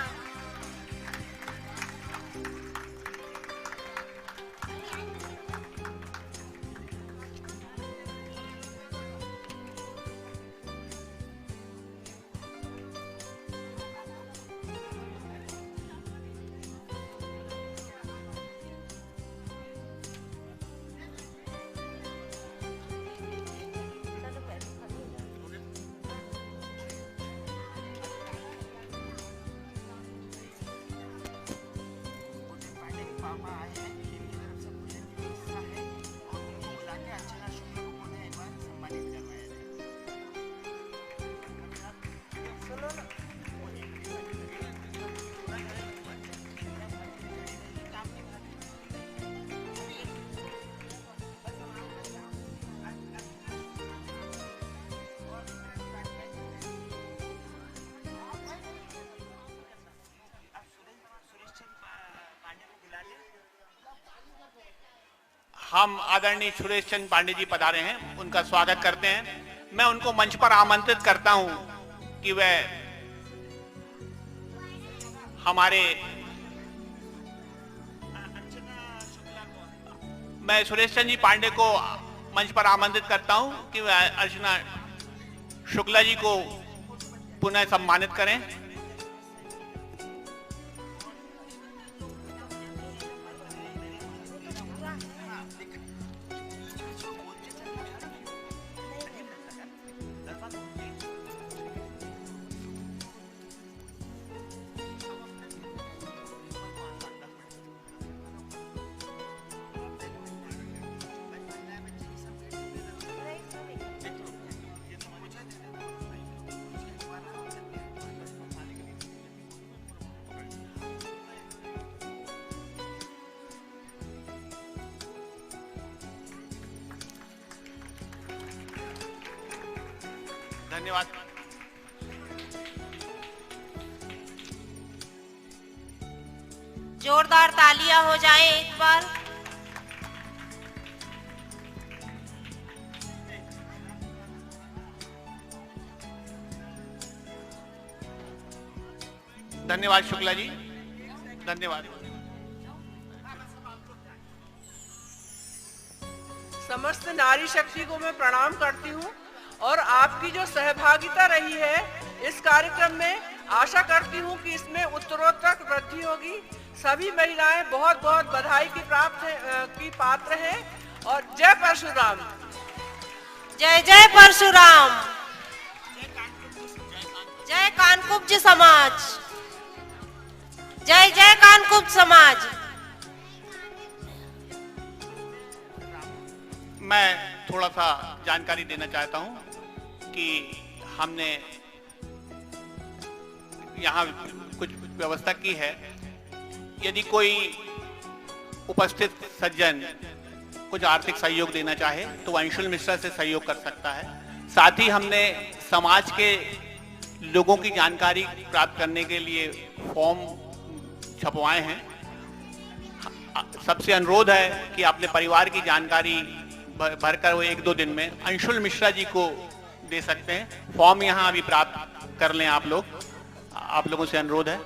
हम आदरणीय सुरेश चंद्र पांडे जी पधारे हैं, उनका स्वागत करते हैं। मैं उनको मंच पर आमंत्रित करता हूं कि वह हमारे मैं सुरेश चंद्र जी पांडे को मंच पर आमंत्रित करता हूं कि वह अर्चना शुक्ला जी को पुनः सम्मानित करें। धन्यवाद। जोरदार तालियां हो जाए एक बार। धन्यवाद शुक्ला जी, धन्यवाद। समस्त नारी शक्ति को मैं प्रणाम करती हूँ और आपकी जो सहभागिता रही है इस कार्यक्रम में, आशा करती हूँ कि इसमें उत्तरोत्तर वृद्धि होगी। सभी महिलाएं बहुत बहुत बधाई की पात्र हैं और जय परशुराम। जय जय परशुराम। जय कानकुब्ज समाज। जय जय कानकुब्ज समाज। मैं थोड़ा सा जानकारी देना चाहता हूं कि हमने यहाँ कुछ व्यवस्था की है। यदि कोई उपस्थित सज्जन कुछ आर्थिक सहयोग देना चाहे तो अंशुल मिश्रा से सहयोग कर सकता है। साथ ही हमने समाज के लोगों की जानकारी प्राप्त करने के लिए फॉर्म छपवाए हैं। सबसे अनुरोध है कि अपने परिवार की जानकारी भरकर वो 1-2 दिन में अंशुल मिश्रा जी को दे सकते हैं। फॉर्म यहाँ अभी प्राप्त कर लें आप लोग, आप लोगों से अनुरोध है।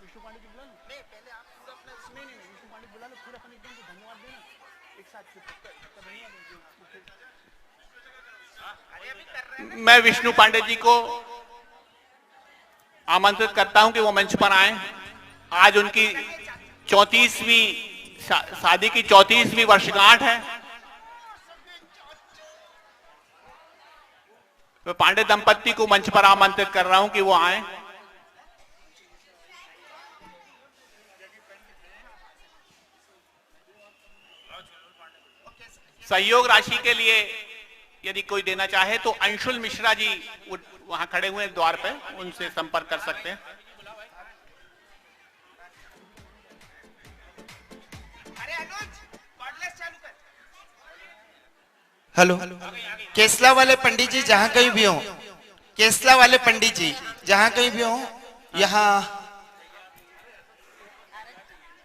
विष्णु पांडे जी बुला लो। नहीं, पहले आप पूरा अपना नहीं विष्णु पांडे बुला लो, पूरा अपन एकदम धन्यवाद देना एक साथ। मैं विष्णु पांडे जी को आमंत्रित करता हूं कि वो मंच पर आए। आज उनकी 34वीं शादी की 34वीं वर्षगांठ है। मैं पांडे दंपत्ति को मंच पर आमंत्रित कर रहा हूं कि वो आए। सहयोग राशि के लिए यदि कोई देना चाहे तो अंशुल मिश्रा जी वहां खड़े हुए द्वार पे, उनसे संपर्क कर सकते हैं। हेलो, केसला वाले पंडित जी जहां कहीं भी हो, केसला वाले पंडित जी जहां कहीं भी हो, यहाँ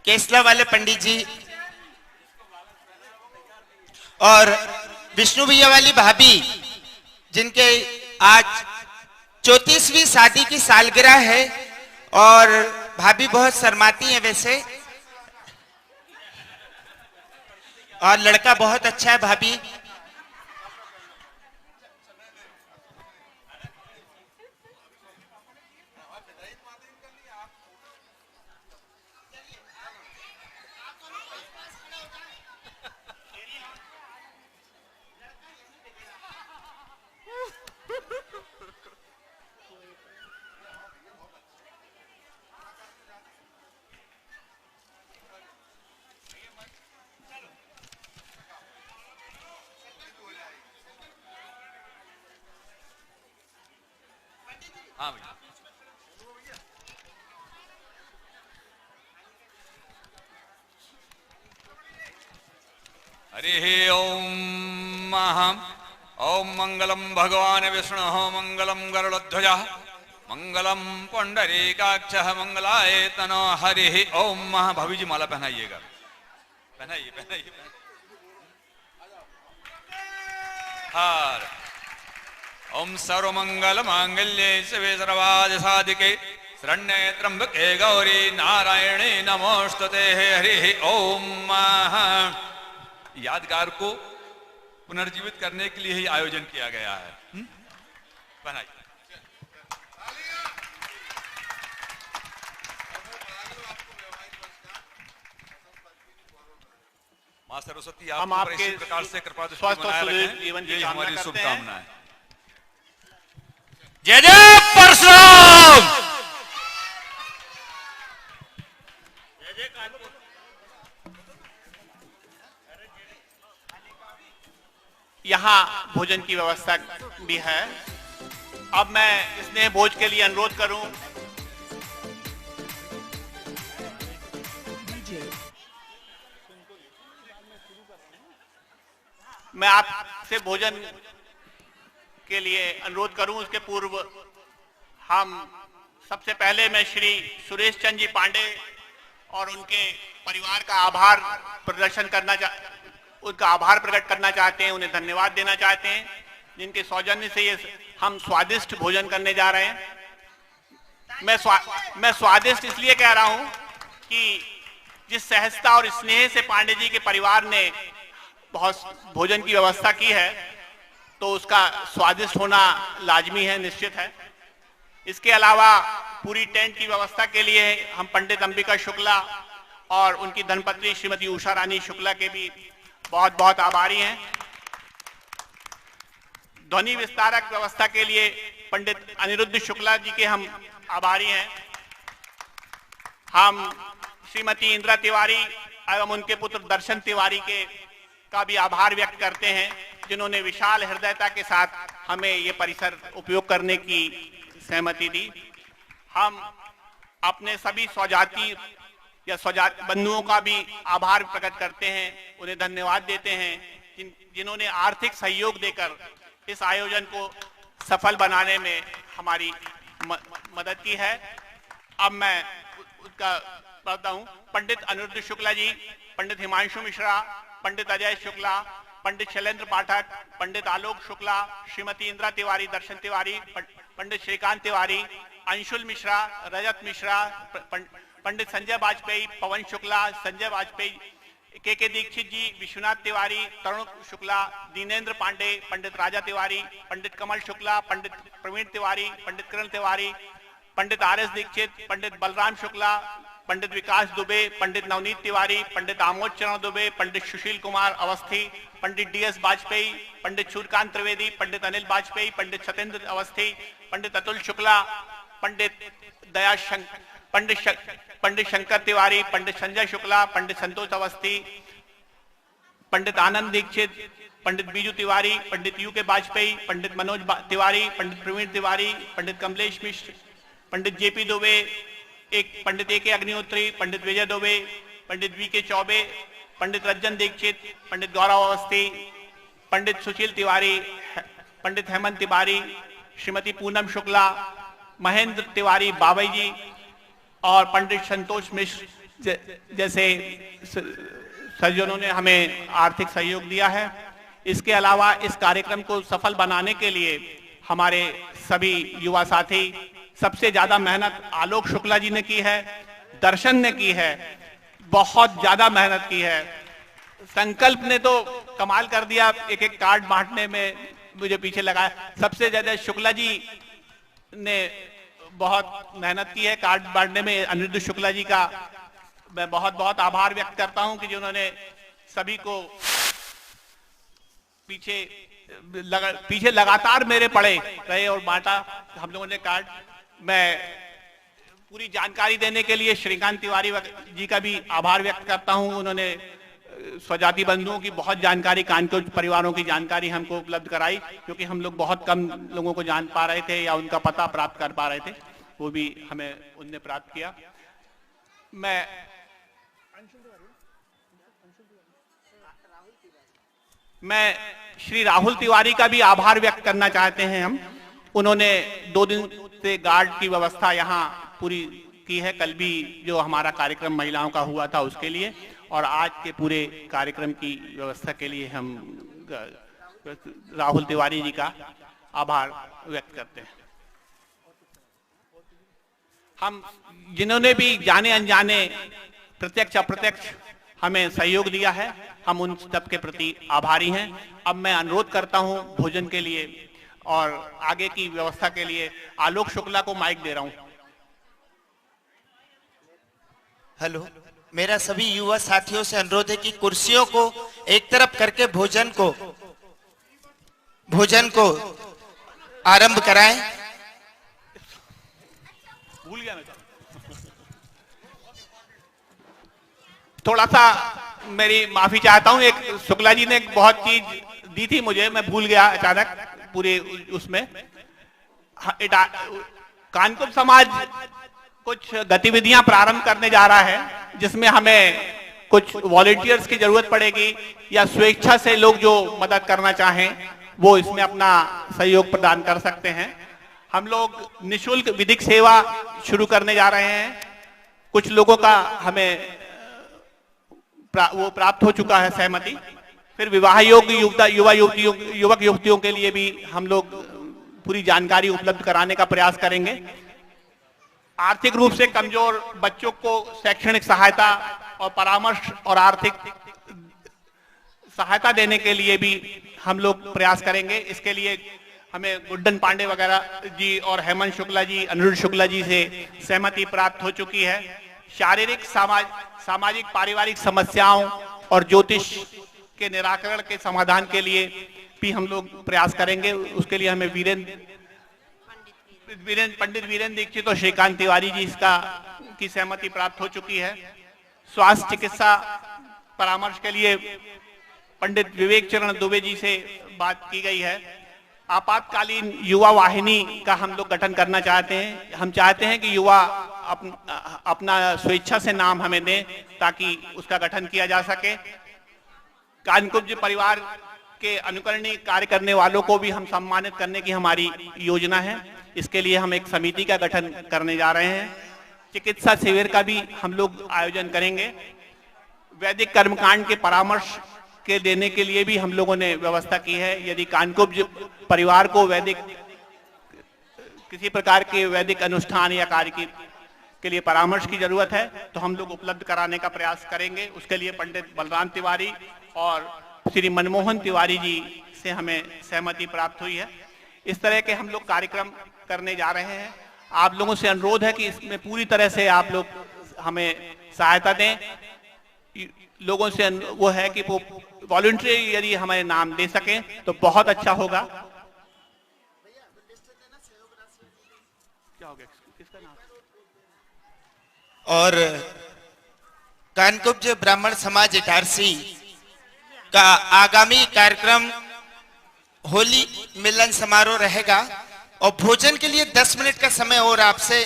केसला वाले पंडित जी और विष्णु भैया वाली भाभी जिनके आज 34वीं शादी की सालगिरह है और भाभी बहुत शर्माती हैं वैसे, और लड़का बहुत अच्छा है भाभी। हाँ भैया। हरि ओम। ओम मंगलम भगवान विष्णु मंगलम गरुड़ध्वज मंगलम पुंडरीकाक्ष मंगलाय तनो हरि ओम। भाभी जी माला पहनाइएगा, पहनाइए पहनाइए। हार ओम सर्वमंगल मांगल्ये शिवे सर्वार्थ साधिके शरण्ये त्र्यंबके गौरी नारायणे नमोस्तुते। हरि ओम। यादगार को पुनर्जीवित करने के लिए ही आयोजन किया गया है। बनाइए। मां सरस्वती हम आपके आपके इसी प्रकार से कृपा दृष्टि स्वस्थ और बनाए सुदृढ़ रखें, जीवन की यही कामना हमारी करते शुभकामनाएं। जय जय परशुराम। यहाँ भोजन की व्यवस्था भी है। अब मैं स्नेह भोज के लिए अनुरोध करूं मैं आपसे भोजन के लिए अनुरोध करूं। उसके पूर्व हम सबसे पहले मैं श्री सुरेश चंद्र जी पांडे और उनके परिवार का आभार प्रदर्शन करना उनका आभार प्रकट करना चाहते हैं, उन्हें धन्यवाद देना चाहते हैं, जिनके सौजन्य से ये हम स्वादिष्ट भोजन करने जा रहे हैं। मैं स्वादिष्ट इसलिए कह रहा हूं कि जिस सहजता और स्नेह से पांडे जी के परिवार ने बहुत भोजन की व्यवस्था की है, तो उसका स्वादिष्ट होना लाजमी है, निश्चित है। इसके अलावा पूरी टेंट की व्यवस्था के लिए हम पंडित अंबिका शुक्ला और उनकी धर्मपत्नी श्रीमती उषा रानी शुक्ला के भी बहुत बहुत आभारी हैं। ध्वनि विस्तारक व्यवस्था के लिए पंडित अनिरुद्ध शुक्ला जी के हम आभारी हैं। हम श्रीमती इंदिरा तिवारी एवं उनके पुत्र दर्शन तिवारी का भी आभार व्यक्त करते हैं, जिन्होंने विशाल हृदयता के साथ हमें ये परिसर उपयोग करने की सहमति दी। हम अपने सभी स्वजाति या स्वजाति बंधुओं का भी आभार प्रकट करते हैं, उन्हें धन्यवाद देते हैं जिन्होंने आर्थिक सहयोग देकर इस आयोजन को सफल बनाने में हमारी मदद की है। अब मैं उसका बताता हूं। पंडित अनिरुद्ध शुक्ला जी, पंडित हिमांशु मिश्रा, पंडित अजय शुक्ला, पंडित शैलेंद्र पाठक, पंडित आलोक शुक्ला, श्रीमती इंदिरा तिवारी, दर्शन तिवारी, पंडित श्रीकांत तिवारी, अंशुल मिश्रा, रजत मिश्रा, पंडित संजय वाजपेयी, पवन शुक्ला, संजय वाजपेयी, के दीक्षित जी, विश्वनाथ तिवारी, तरुण शुक्ला, दीनेन्द्र पांडे, पंडित राजा तिवारी, पंडित कमल शुक्ला, पंडित प्रवीण तिवारी, पंडित किरण तिवारी, पंडित आर एस दीक्षित, पंडित बलराम शुक्ला, पंडित विकास दुबे, पंडित नवनीत तिवारी, पंडित आमोद चरण दुबे, पंडित सुशील कुमार अवस्थी, पंडित DS Vajpayee, Pandit Suryakant Trivedi, Pandit Anil Vajpayee, Pandit Satyendra Awasthi, Pandit Atul Shukla, Pandit Pandit Shankar Tiwari, Pandit Sanjay Shukla, Pandit Santosh Awasthi, Pandit Anand Dixit, Pandit Biju Tiwari, Pandit you के वाजपेयी, पंडित मनोज तिवारी, पंडित प्रवीण तिवारी, पंडित कमलेश मिश्र, पंडित जेपी दुबे, पंडित ए के अग्निहोत्री, पंडित विजय दुबे, पंडित वी के चौबे, पंडित रंजन दीक्षित, पंडित गौरव अवस्थी, पंडित सुशील तिवारी, पंडित हेमंत तिवारी, श्रीमती पूनम शुक्ला, महेंद्र तिवारी बाबई जी और पंडित संतोष मिश्र जैसे सज्जनों ने हमें आर्थिक सहयोग दिया है। इसके अलावा इस कार्यक्रम को सफल बनाने के लिए हमारे सभी युवा साथी, सबसे ज्यादा मेहनत आलोक शुक्ला जी ने की है, दर्शन ने की है, बहुत ज्यादा मेहनत की है। संकल्प ने तो कमाल कर दिया, एक एक कार्ड बांटने में मुझे पीछे लगा। सबसे ज्यादा शुक्ला जी ने बहुत मेहनत की है कार्ड बांटने में। अनिरुद्ध शुक्ला जी का मैं बहुत बहुत आभार व्यक्त करता हूं कि जिन्होंने सभी को पीछे लगातार मेरे पड़े रहे और बांटा हम लोगों ने कार्ड। मैं पूरी जानकारी देने के लिए श्रीकांत तिवारी जी का भी आभार व्यक्त करता हूं, उन्होंने स्वजाति बंधुओं की बहुत जानकारी, कानकोज परिवारों की जानकारी हमको उपलब्ध कराई, क्योंकि हम लोग बहुत कम लोगों को जान पा रहे थे या उनका पता प्राप्त कर पा रहे थे, वो भी हमें उनने प्राप्त किया। मैं श्री राहुल तिवारी का भी आभार व्यक्त करना चाहते हैं हम। उन्होंने 2 दिन से गार्ड की व्यवस्था यहाँ पूरी की है, कल भी जो हमारा कार्यक्रम महिलाओं का हुआ था उसके लिए, और आज के पूरे कार्यक्रम की व्यवस्था के लिए हम राहुल तिवारी जी का आभार व्यक्त करते हैं। हम जिन्होंने भी जाने अनजाने, प्रत्यक्ष अप्रत्यक्ष हमें सहयोग दिया है, हम उन सब के प्रति आभारी हैं। अब मैं अनुरोध करता हूं भोजन के लिए और आगे की व्यवस्था के लिए आलोक शुक्ला को माइक दे रहा हूं। हेलो, मेरा सभी युवा साथियों से अनुरोध है कि कुर्सियों को एक तरफ करके भोजन को आरंभ कराएं। भूल गया मैं, थोड़ा सा मेरी माफी चाहता हूं। एक शुक्ला जी ने एक बहुत चीज दी थी मुझे, मैं भूल गया अचानक पूरे उसमें। कानकुब समाज कुछ गतिविधियां प्रारंभ करने जा रहा है, जिसमें हमें कुछ वॉलंटियर्स की जरूरत पड़ेगी, या स्वेच्छा से लोग जो मदद करना चाहें वो इसमें अपना सहयोग प्रदान कर सकते हैं। हम लोग निःशुल्क विधिक सेवा शुरू करने जा रहे हैं। कुछ लोगों का हमें वो प्राप्त हो चुका है सहमति। फिर विवाह योग्य युवक युवतियों के लिए भी हम लोग पूरी जानकारी उपलब्ध कराने का प्रयास करेंगे। आर्थिक रूप से कमजोर बच्चों को शैक्षणिक सहायता और परामर्श और आर्थिक सहायता देने के लिए भी हम लोग प्रयास करेंगे। इसके लिए हमें गुड्डन पांडे वगैरह जी और हेमंत शुक्ला जी, अनिरुद्ध शुक्ला जी से सहमति प्राप्त हो चुकी है। शारीरिक सामाजिक पारिवारिक समस्याओं और ज्योतिष के निराकरण के समाधान के लिए भी हम लोग प्रयास करेंगे। उसके लिए हमें पंडित वीरेंद्र दीक्षित और श्रीकांत तिवारी जी की सहमति प्राप्त हो चुकी है। स्वास्थ्य चिकित्सा परामर्श के लिए पंडित विवेक चरण दुबे जी से बात की गई है। आपातकालीन युवा वाहिनी का हम लोग गठन करना चाहते हैं। हम चाहते हैं कि युवा अपना स्वेच्छा से नाम हमें दें ताकि उसका गठन किया जा सके। कानकुब्ज परिवार के अनुकरणीय कार्य करने वालों को भी हम सम्मानित करने की हमारी योजना है। इसके लिए हम एक समिति का गठन करने जा रहे हैं। चिकित्सा शिविर का भी हम लोग आयोजन करेंगे। वैदिक कर्मकांड के परामर्श के देने के लिए भी हम लोगों ने व्यवस्था की है। यदि कानकुब्ज परिवार को किसी प्रकार के वैदिक अनुष्ठान या कार्य के लिए परामर्श की जरूरत है तो हम लोग उपलब्ध कराने का प्रयास करेंगे। उसके लिए पंडित बलराम तिवारी और श्री मनमोहन तिवारी जी से हमें सहमति प्राप्त हुई है। इस तरह के हम लोग कार्यक्रम करने जा रहे हैं। आप लोगों से अनुरोध है कि इसमें पूरी तरह से आप लोग हमें सहायता दें। लोगों से वो है कि वो वॉलंटरी यदि हमें नाम दे सकें तो बहुत अच्छा होगा। क्या हो गया, किसका नाम? और कानकुब्ज ब्राह्मण समाज इटारसी का आगामी कार्यक्रम होली मिलन समारोह रहेगा और भोजन के लिए 10 मिनट का समय और आपसे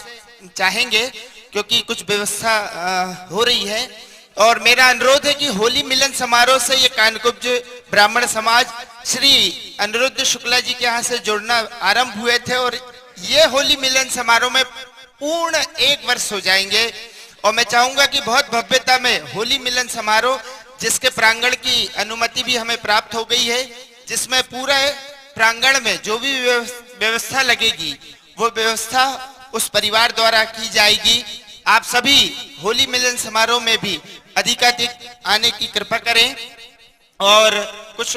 चाहेंगे क्योंकि कुछ व्यवस्था हो रही है। और मेरा अनुरोध है कि होली मिलन समारोह से ये कानकुब्ज ब्राह्मण समाज श्री अनिरुद्ध शुक्ला जी के यहाँ से जुड़ना आरंभ हुए थे और ये होली मिलन समारोह में पूर्ण 1 वर्ष हो जाएंगे। और मैं चाहूंगा कि बहुत भव्यता में होली मिलन समारोह, जिसके प्रांगण की अनुमति भी हमें प्राप्त हो गई है, जिसमें पूरे प्रांगण में जो भी व्यवस्था लगेगी वो व्यवस्था उस परिवार द्वारा की जाएगी। आप सभी होली मिलन समारोह में भी अधिकाधिक आने की कृपा करें। और कुछ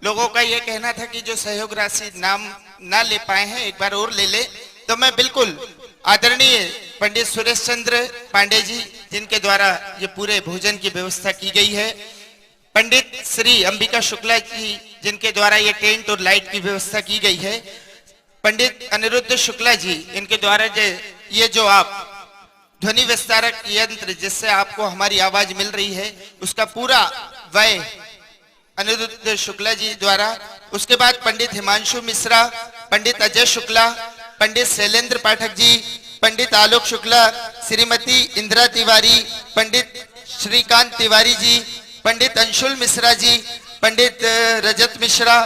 लोगों का ये कहना था कि जो सहयोग राशि नाम ना ले पाए हैं एक बार और ले ले, तो मैं बिल्कुल आदरणीय पंडित सुरेश चंद्र पांडे जी जिनके द्वारा ये पूरे भोजन की व्यवस्था की गई है, पंडित श्री अंबिका शुक्ला जी जिनके द्वारा ये टेंट और लाइट की व्यवस्था की गई है, पंडित अनिरुद्ध शुक्ला जी इनके द्वारा ये जो आप ध्वनि विस्तारक यंत्र जिससे आपको हमारी आवाज मिल रही है, उसका पूरा व्यय अनिरुद्ध शुक्ला जी द्वारा। उसके बाद पंडित हिमांशु मिश्रा, पंडित अजय शुक्ला, पंडित शैलेंद्र पाठक जी, पंडित आलोक शुक्ला, श्रीमती इंदिरा तिवारी, पंडित श्रीकांत तिवारी जी, पंडित अंशुल मिश्रा जी, पंडित रजत मिश्रा,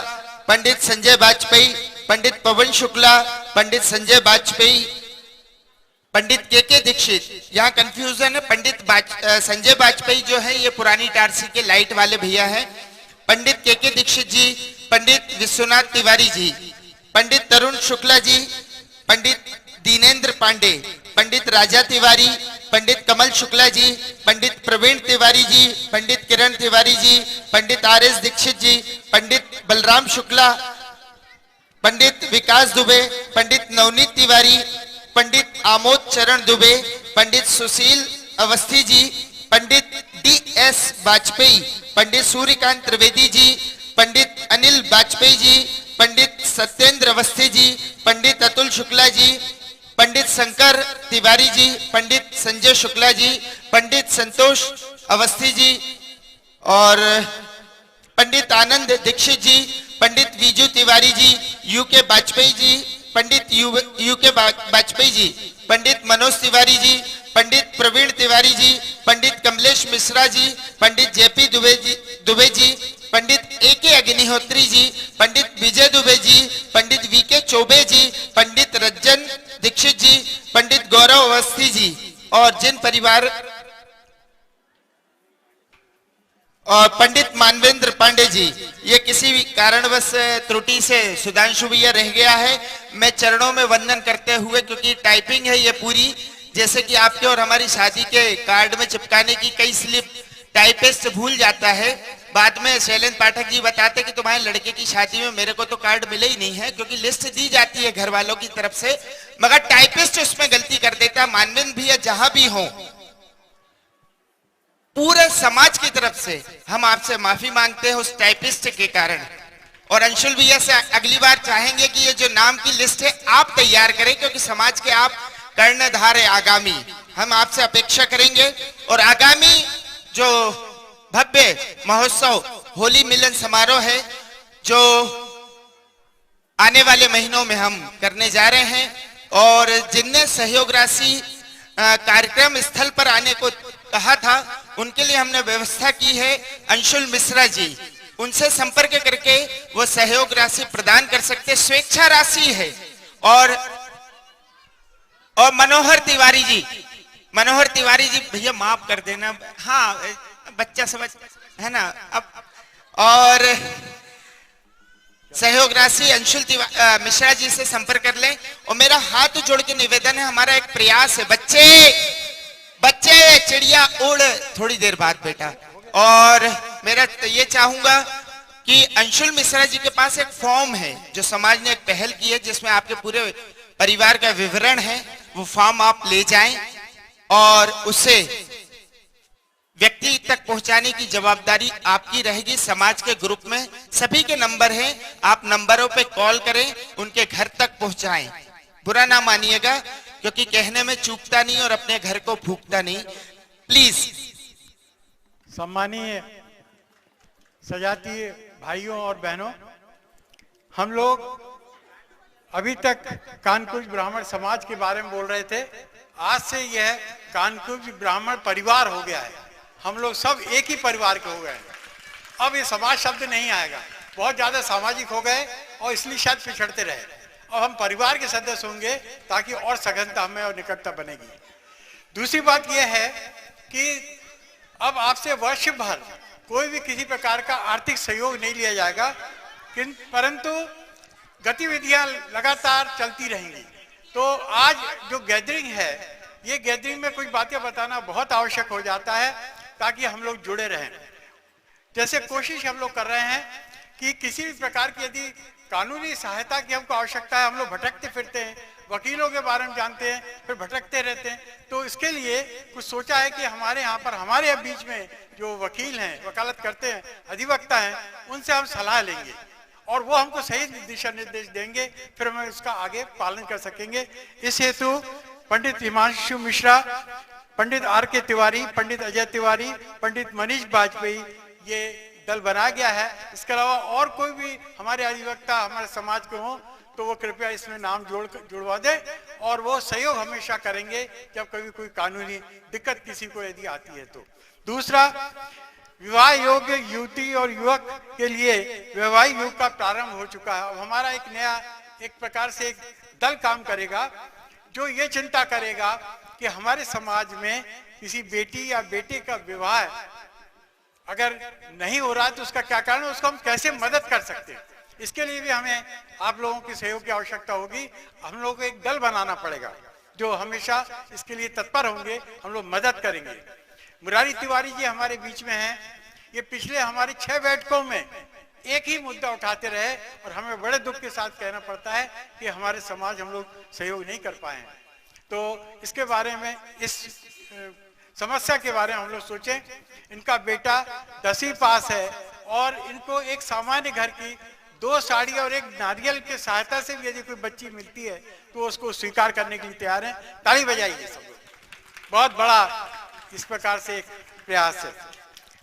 पंडित संजय वाजपेयी, पंडित पवन शुक्ला, पंडित संजय वाजपेयी, पंडित के दीक्षित। यहाँ कंफ्यूजन है, पंडित संजय वाजपेयी जो है ये पुरानी टारसी के लाइट वाले भैया हैं। पंडित के दीक्षित जी, पंडित विश्वनाथ तिवारी जी, पंडित तरुण शुक्ला जी, पंडित दीनेन्द्र पांडे, पंडित राजा तिवारी, पंडित कमल शुक्ला जी, पंडित प्रवीण तिवारी जी, पंडित किरण तिवारी जी, पंडित आर.एस. दीक्षित जी, पंडित बलराम शुक्ला, पंडित विकास दुबे, पंडित नवनीत तिवारी, पंडित आमोद चरण दुबे, पंडित सुशील अवस्थी जी, पंडित डी.एस. वाजपेयी, पंडित सूर्यकांत त्रिवेदी जी, पंडित अनिल वाजपेयी जी, पंडित सत्येंद्र अवस्थी जी, पंडित अतुल शुक्ला जी, पंडित शंकर तिवारी जी, पंडित संजय शुक्ला जी, पंडित संतोष अवस्थी जी और पंडित आनंद दीक्षित जी, पंडित विजू तिवारी जी, यूके वाजपेयी जी, पंडित यूके वाजपेयी जी, पंडित मनोज तिवारी जी, पंडित प्रवीण तिवारी जी, पंडित कमलेश मिश्रा जी, पंडित जेपी दुबे जी, पंडित ए.के. अग्निहोत्री जी, पंडित विजय दुबे जी, पंडित वी.के. चौबे जी, पंडित रंजन दीक्षित जी, पंडित गौरव अवस्थी जी और जिन परिवार और पंडित मानवेंद्र पांडे जी, ये किसी भी कारणवश त्रुटि से सुधांशु भैया रह गया है। मैं चरणों में वंदन करते हुए, क्योंकि टाइपिंग है ये पूरी, जैसे कि आपके और हमारी शादी के कार्ड में चिपकाने की कई स्लिप टाइपिस्ट भूल जाता है। बाद में शैलेंद्र पाठक जी बताते कि तुम्हारे लड़के की शादी में मेरे को तो कार्ड मिले ही नहीं है, क्योंकि लिस्ट दी जाती है घर वालों की तरफ से, मगर टाइपिस्ट उसमें गलती कर देता है। मानवेंद्र भैया जहां भी हो, पूरे समाज की तरफ से हम आपसे माफी मांगते हैं उस टाइपिस्ट के कारण। और अंशुल भैया से अगली बार चाहेंगे कि ये जो नाम की लिस्ट है आप तैयार करें, क्योंकि समाज के आप कर्णधार है आगामी। हम आपसे अपेक्षा करेंगे और आगामी जो भव्य महोत्सव होली मिलन समारोह है जो आने वाले महीनों में हम करने जा रहे हैं, और जिनने सहयोग राशि कार्यक्रम स्थल पर आने को कहा था उनके लिए हमने व्यवस्था की है। अंशुल मिश्रा जी, उनसे संपर्क करके वो सहयोग राशि प्रदान कर सकते, स्वेच्छा राशि है। और मनोहर तिवारी जी भैया माफ कर देना, हाँ बच्चा समझ है ना अब। और सहयोग राशि अंशुल मिश्रा जी से संपर्क कर लें। और मेरा हाथ जोड़ के निवेदन है, हमारा एक प्रयास है, बच्चे चिड़िया उड़ थोड़ी देर बाद बेटा। और मेरा ये चाहूंगा कि अंशुल मिश्रा जी के पास एक फॉर्म है जो समाज ने एक पहल की है, जिसमें आपके पूरे परिवार का विवरण है, वो फॉर्म आप ले जाएं और उसे व्यक्ति तक पहुंचाने की जवाबदारी आपकी रहेगी। समाज के ग्रुप में सभी के नंबर हैं, आप नंबरों पे कॉल करें, उनके घर तक पहुंचाएं। बुरा ना मानिएगा, क्योंकि कहने में चूकता नहीं और अपने घर को फूकता नहीं। प्लीज। सम्मानीय सजातीय भाइयों और बहनों, हम लोग अभी तक कानकुज ब्राह्मण समाज के बारे में बोल रहे थे। आज से यह कानकुज ब्राह्मण परिवार हो गया है, हम लोग सब एक ही परिवार के हो गए। अब ये समाज शब्द नहीं आएगा, बहुत ज्यादा सामाजिक हो गए और इसलिए शायद पिछड़ते रहे। अब हम परिवार के सदस्य होंगे ताकि और सघनता हमें और निकटता बनेगी। दूसरी बात यह है कि अब आपसे वर्ष भर कोई भी किसी प्रकार का आर्थिक सहयोग नहीं लिया जाएगा, परंतु गतिविधियां लगातार चलती रहेंगी। तो आज जो गैदरिंग है, ये गैदरिंग में कुछ बातें बताना बहुत आवश्यक हो जाता है ताकि हम लोग जुड़े रहें। जैसे कोशिश हम लोग कर रहे हैं कि किसी भी प्रकार की यदि कानूनी सहायता की हमको आवश्यकता है, हम लोग भटकते फिरते हैं, वकीलों के बारे में जानते हैं फिर भटकते रहते हैं, तो इसके लिए कुछ सोचा है कि हमारे यहाँ पर हमारे बीच में जो वकील हैं, वकालत करते हैं, अधिवक्ता हैं, उनसे हम सलाह लेंगे और वो हमको सही दिशा निर्देश देंगे, फिर हम इसका आगे पालन कर सकेंगे। इस हेतु पंडित हिमांशु मिश्रा, पंडित R.K. तिवारी, पंडित अजय तिवारी, पंडित मनीष वाजपेयी, ये दल बनाया गया है। इसके अलावा और कोई भी हमारे अधिवक्ता हमारे समाज के हों तो वो कृपया इसमें नाम जुड़वा दे और वो सहयोग हमेशा करेंगे जब कभी कोई कानूनी दिक्कत किसी को यदि आती है तो। दूसरा, विवाह योग्य युवती और युवक के लिए वैवाहिक युग का प्रारंभ हो चुका है। अब हमारा एक नया एक प्रकार से एक दल काम करेगा जो ये चिंता करेगा कि हमारे समाज में किसी बेटी या बेटे का विवाह अगर नहीं हो रहा तो उसका क्या कारण है, उसको हम कैसे मदद कर सकते हैं। इसके लिए भी हमें आप लोगों के सहयोग की आवश्यकता होगी। हम लोगों को एक दल बनाना पड़ेगा जो हमेशा इसके लिए तत्पर होंगे, हम लोग मदद करेंगे। मुरारी तिवारी जी हमारे बीच में हैं। ये पिछले हमारी 6 बैठकों में एक ही मुद्दा उठाते रहे और हमें बड़े दुख के साथ कहना पड़ता है कि हमारे समाज हम लोग सहयोग नहीं कर पाए हैं। तो इसके बारे में, इस समस्या के बारे में हम लोग सोचें। इनका बेटा 10वीं पास है और इनको एक सामान्य घर की 2 साड़ी और 1 नारियल के सहायता से भी यदि कोई बच्ची मिलती है तो उसको स्वीकार करने के लिए तैयार हैं। ताली बजाइए सब लोग। बहुत बड़ा इस प्रकार से एक प्रयास है,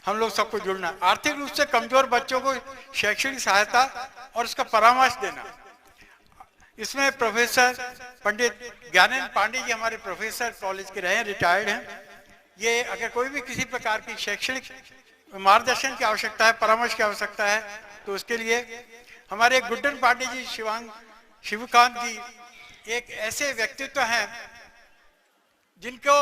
हम लोग सबको जुड़ना। आर्थिक रूप से कमजोर बच्चों को शैक्षणिक सहायता और उसका परामर्श देना। इसमें प्रोफेसर पंडित ज्ञानेंद्र पांडे जी हमारे प्रोफेसर कॉलेज के रहे हैं, रिटायर्ड हैं। ये अगर कोई भी किसी प्रकार की शैक्षणिक मार्गदर्शन की आवश्यकता है, परामर्श की आवश्यकता है तो उसके लिए हमारे गुड्डन पांडे जी, शिवकांत जी एक ऐसे व्यक्तित्व हैं जिनको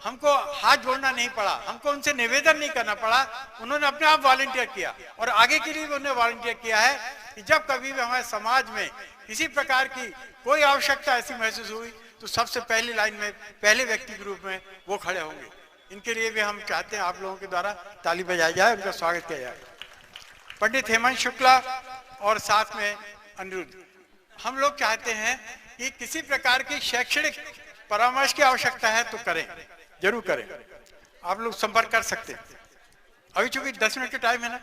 हमको हाथ जोड़ना नहीं पड़ा, हमको उनसे निवेदन नहीं करना पड़ा। उन्होंने अपने आप वॉलंटियर किया और आगे के लिए भी उन्होंने वॉलंटियर किया है कि जब कभी भी हमारे समाज में किसी प्रकार की कोई आवश्यकता ऐसी महसूस हुई तो सबसे पहली लाइन में, पहले व्यक्ति के रूप में वो खड़े होंगे। इनके लिए भी हम चाहते हैं आप लोगों के द्वारा ताली बजाई जाए, उनका स्वागत किया जाए। पंडित हेमंत शुक्ला और साथ में अनिरुद्ध, हम लोग चाहते हैं कि किसी प्रकार की शैक्षणिक परामर्श की आवश्यकता है तो करें, जरूर करें। आप लोग संपर्क कर सकते हैं। अभी चूंकि 10 मिनट का टाइम है ना,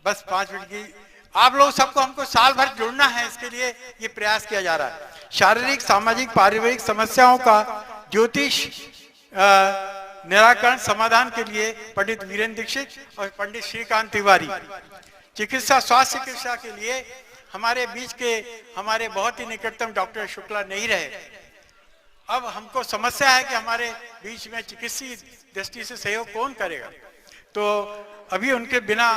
बस 5 मिनट की। आप लोग सबको हमको साल भर जुड़ना है, इसके लिए ये प्रयास किया जा रहा है। शारीरिक, सामाजिक, पारिवारिक समस्याओं का ज्योतिष निराकरण समाधान के लिए पंडित वीरेंद्र दीक्षित और पंडित श्रीकांत तिवारी। चिकित्सा, स्वास्थ्य चिकित्सा के लिए हमारे बीच के हमारे बहुत ही निकटतम डॉक्टर शुक्ला नहीं रहे। अब हमको समस्या है कि हमारे बीच में चिकित्सीय दृष्टि से सहयोग कौन करेगा। तो अभी उनके बिना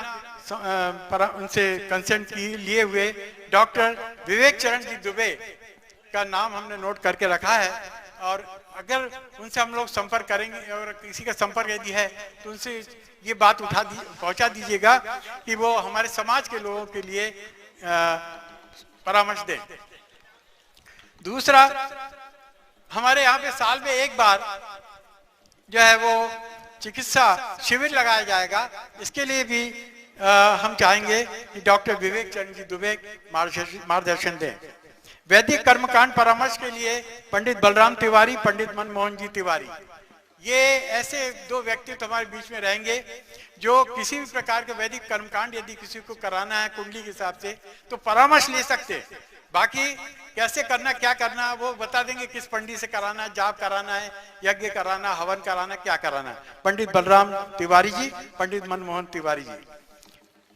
उनसे कंसेंट लिए हुए डॉक्टर विवेक चरण जी दुबे का नाम हमने नोट करके रखा है और अगर उनसे हम लोग संपर्क करेंगे और किसी का संपर्क यदि है तो उनसे ये बात पहुंचा दीजिएगा कि वो हमारे समाज के लोगों के लिए परामर्श दें। दूसरा, हमारे यहाँ पे साल में एक बार जो है वो चिकित्सा शिविर लगाया जाएगा। इसके लिए भी हम चाहेंगे कि डॉक्टर विवेक चरण जी दुबे मार्गदर्शन दें। वैदिक कर्मकांड परामर्श के लिए पंडित बलराम तिवारी, पंडित मनमोहन जी तिवारी, ये ऐसे 2 व्यक्तित्व हमारे बीच में रहेंगे जो किसी भी प्रकार के वैदिक कर्मकांड यदि किसी को कराना है कुंडली के हिसाब से तो परामर्श ले सकते हैं। बाकी कैसे करना, क्या करना वो बता देंगे, किस पंडित से कराना है, जाप कराना है, यज्ञ कराना, हवन कराना, क्या कराना है। पंडित बलराम तिवारी जी, पंडित मनमोहन तिवारी जी।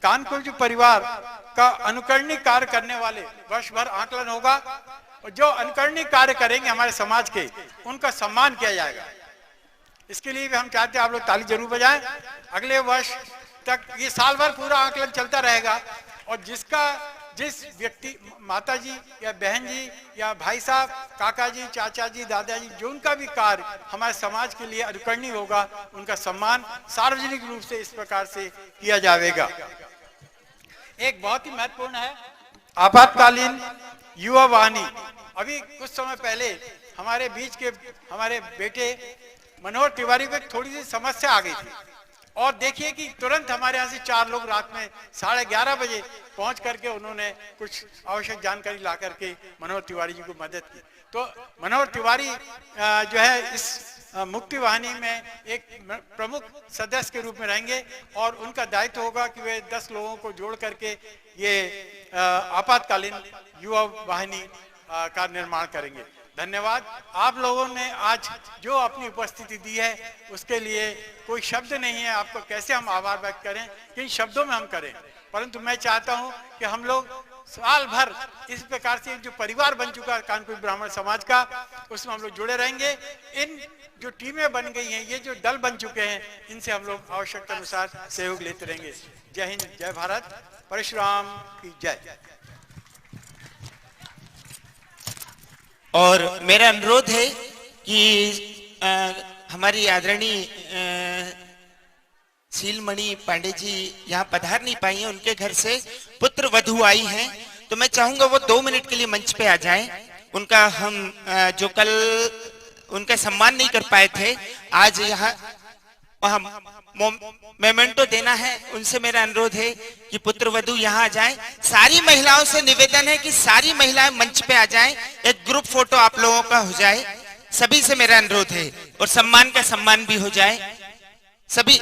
कानकुल जी परिवार का अनुकरणीय कार्य करने वाले वर्ष भर आकलन होगा और जो अनुकरणीय कार्य करेंगे हमारे समाज के उनका सम्मान किया जाएगा। इसके लिए भी हम चाहते हैं आप लोग ताली जरूर बजाएं। अगले वर्ष तक ये साल भर पूरा आकलन चलता रहेगा और जिस व्यक्ति, माता जी या बहन जी या भाई साहब, काका जी, चाचा जी, दादाजी, जो उनका भी कार्य हमारे समाज के लिए अनुकरणीय होगा उनका सम्मान सार्वजनिक रूप से इस प्रकार से किया जाएगा। एक बहुत ही महत्वपूर्ण है आपातकालीन युवा वाहिनी। अभी कुछ समय पहले हमारे बीच के हमारे बेटे मनोहर तिवारी को थोड़ी सी समस्या आ गई थी और देखिए कि तुरंत हमारे यहाँ से 4 लोग रात में 11:30 बजे पहुंच करके उन्होंने कुछ आवश्यक जानकारी ला करके मनोहर तिवारी जी को मदद की। तो मनोहर तिवारी जो है इस मुक्ति वाहिनी में एक प्रमुख सदस्य के रूप में रहेंगे और उनका दायित्व होगा कि वे 10 लोगों को जोड़ करके ये आपातकालीन युवा वाहिनी का निर्माण करेंगे। धन्यवाद। आप लोगों ने आज जो अपनी उपस्थिति दी है उसके लिए कोई शब्द नहीं है, आपको कैसे हम आभार व्यक्त करें, किन शब्दों में हम करें। परंतु मैं चाहता हूं कि हम लोग साल भर इस प्रकार से जो परिवार बन चुका है कानपुर ब्राह्मण समाज का, उसमें हम लोग जुड़े रहेंगे। इन जो टीमें बन गई हैं, ये जो दल बन चुके हैं, इनसे हम लोग आवश्यकता अनुसार सहयोग लेते रहेंगे। जय हिंद, जय भारत, परशुराम की जय। और मेरा अनुरोध है कि हमारी आदरणीय शीलमणि पांडे जी यहाँ पधार नहीं पाई हैं, उनके घर से पुत्र वधू आई हैं, तो मैं चाहूंगा वो 2 मिनट के लिए मंच पे आ जाएं। उनका हम जो कल उनका सम्मान नहीं कर पाए थे, आज यहाँ मोमेंटो देना है। उनसे मेरा अनुरोध है कि पुत्र वधू यहाँ आ जाएं। सारी महिलाओं से निवेदन है कि सारी महिलाएं मंच पे आ जाएं, एक ग्रुप फोटो आप लोगों का हो जाए। सभी से मेरा अनुरोध है, और सम्मान का सम्मान भी हो जाए सभी।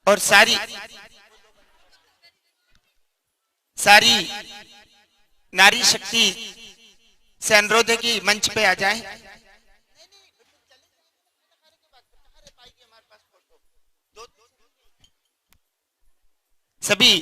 और सारी नारी शक्ति से अनुरोध है कि मंच पे आ जाएं। सभी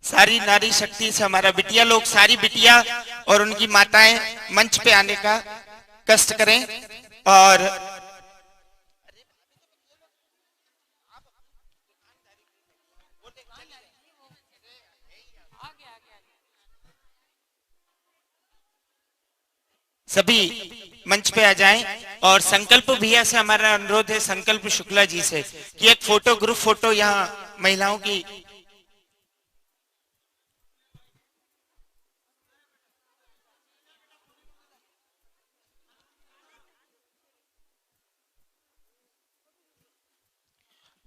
सारी नारी शक्ति से हमारा बिटिया लोग, सारी बिटिया और उनकी माताएं मंच पे आने का कष्ट करें। और सभी मंच पे आ जाएं। और संकल्प भैया से हमारा अनुरोध है, संकल्प शुक्ला जी से, कि एक फोटो, ग्रुप फोटो यहाँ महिलाओं की।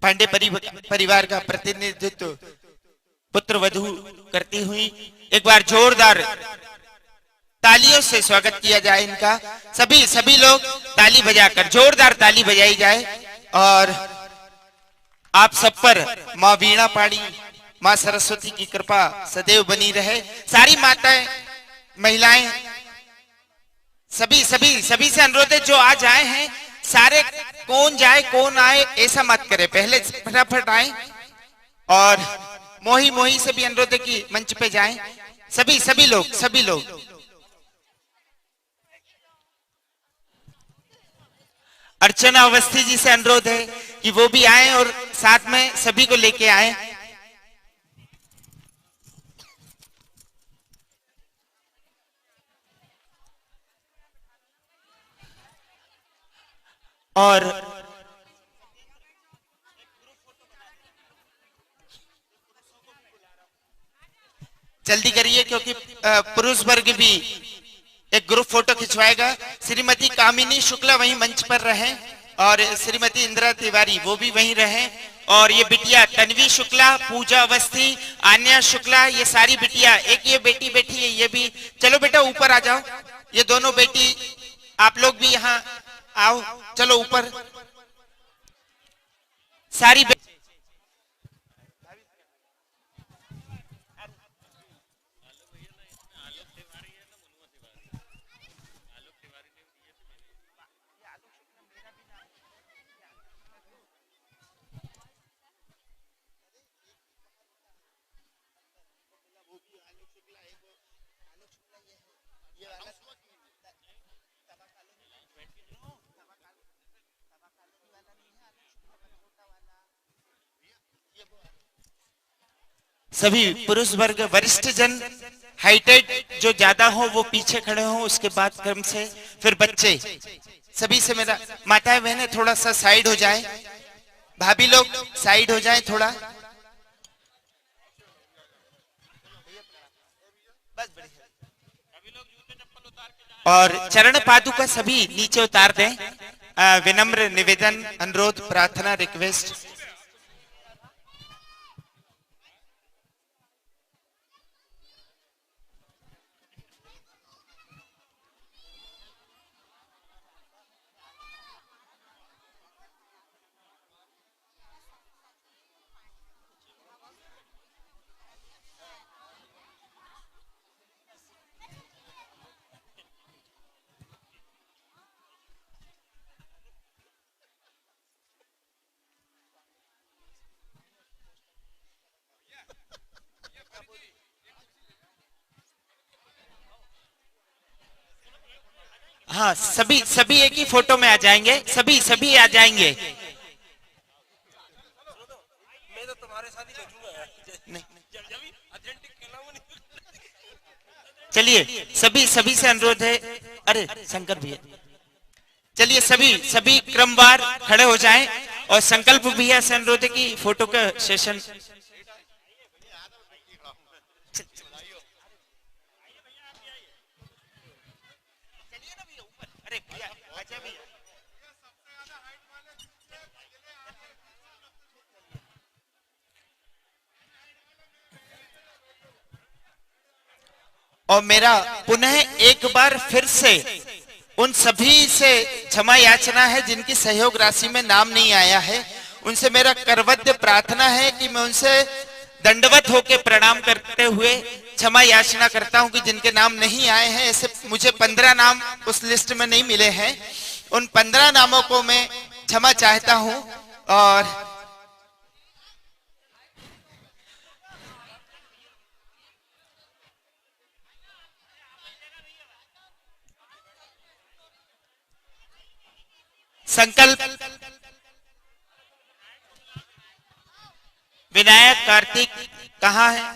पांडे परिवार का प्रतिनिधित्व पुत्र वधू करती हुई एक बार जोरदार तालियों से स्वागत किया जाए इनका। सभी लोग ताली बजाकर, जोरदार ताली बजाई जाए। और आप सब पर माँ वीणा पाणी, माँ सरस्वती की कृपा सदैव बनी रहे। सारी माताएं, महिलाएं, सभी से अनुरोध है जो आज आए हैं, सारे कौन जाए कौन आए ऐसा मत करे, पहले फटाफट आए। और मोही से भी अनुरोध है कि मंच पे जाएं। सभी लोग अर्चना अवस्थी जी से अनुरोध है कि वो भी आए और साथ में सभी को लेके आए। और जल्दी करिए क्योंकि पुरुष वर्ग भी एक ग्रुप फोटो खिंचवाएगा। श्रीमती कामिनी शुक्ला वहीं मंच पर रहे और श्रीमती इंदिरा तिवारी वो भी वहीं रहे। और ये बिटिया तन्वी शुक्ला, पूजा अवस्थी, आन्या शुक्ला, ये सारी बिटिया, एक ये बेटी बैठी है, ये भी। चलो बेटा ऊपर आ जाओ, ये दोनों बेटी आप लोग भी यहाँ आओ, चलो ऊपर। सारी सभी पुरुष वर्ग, वरिष्ठ जन, हाइटेड जो ज्यादा हो वो पीछे खड़े हो, उसके बाद क्रम से फिर बच्चे। सभी से मेरा, माताएं बहनें थोड़ा सा साइड हो जाए, भाभी लोग साइड हो जाए थोड़ा। बस बढ़िया। और चरण पादुका सभी नीचे उतार दें। विनम्र निवेदन, अनुरोध, प्रार्थना, रिक्वेस्ट। हाँ, सभी एक ही फोटो में आ जाएंगे, सभी आ जाएंगे। मैं तो तुम्हारे साथ ही बैठूंगा। चलिए सभी से अनुरोध है। अरे शंकर भैया, चलिए सभी क्रमवार खड़े हो जाएं और संकल्प भैया से अनुरोध है कि फोटो का सेशन। और मेरा पुनः एक बार फिर से उन सभी से क्षमा याचना है जिनकी सहयोग राशि में नाम नहीं आया है। उनसे मेरा करवद्य प्रार्थना है कि मैं उनसे दंडवत होकर प्रणाम करते हुए क्षमा याचना करता हूं कि जिनके नाम नहीं आए हैं। ऐसे मुझे 15 नाम उस लिस्ट में नहीं मिले हैं। उन 15 नामों को मैं क्षमा चाहता हूं। और संकल्प विनायक कार्तिक कहाँ है?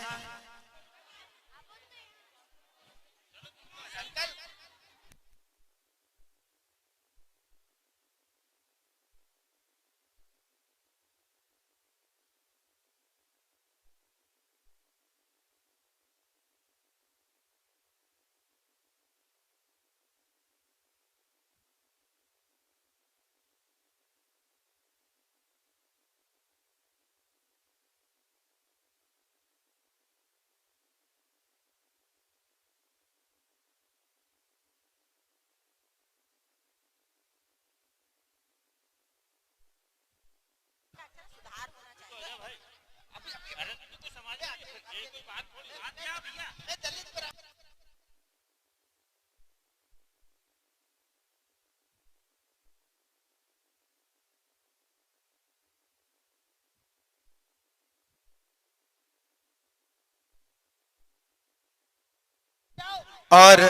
और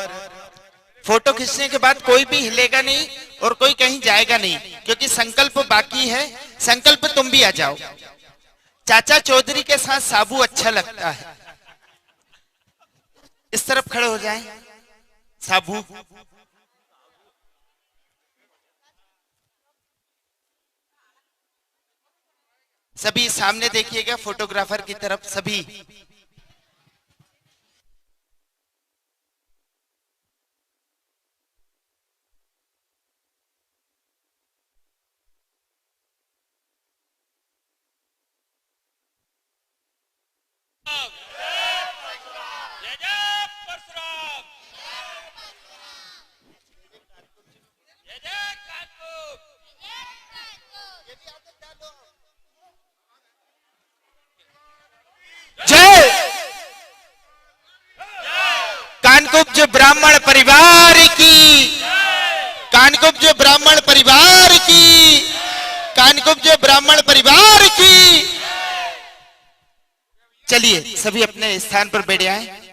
फोटो खींचने के बाद कोई भी हिलेगा नहीं और कोई कहीं जाएगा नहीं, क्योंकि संकल्प बाकी है। संकल्प तुम भी आ जाओ। चाचा चौधरी के साथ साबू अच्छा लगता है। इस तरफ खड़े हो जाएं। साबू सभी सामने देखिएगा, फोटोग्राफर की तरफ सभी। जय कानकुब्ज ब्राह्मण परिवार की, कानकुब्ज ब्राह्मण परिवार की, कानकुब्ज ब्राह्मण परिवार की। चलिए सभी अपने स्थान पर बैठ जाएं।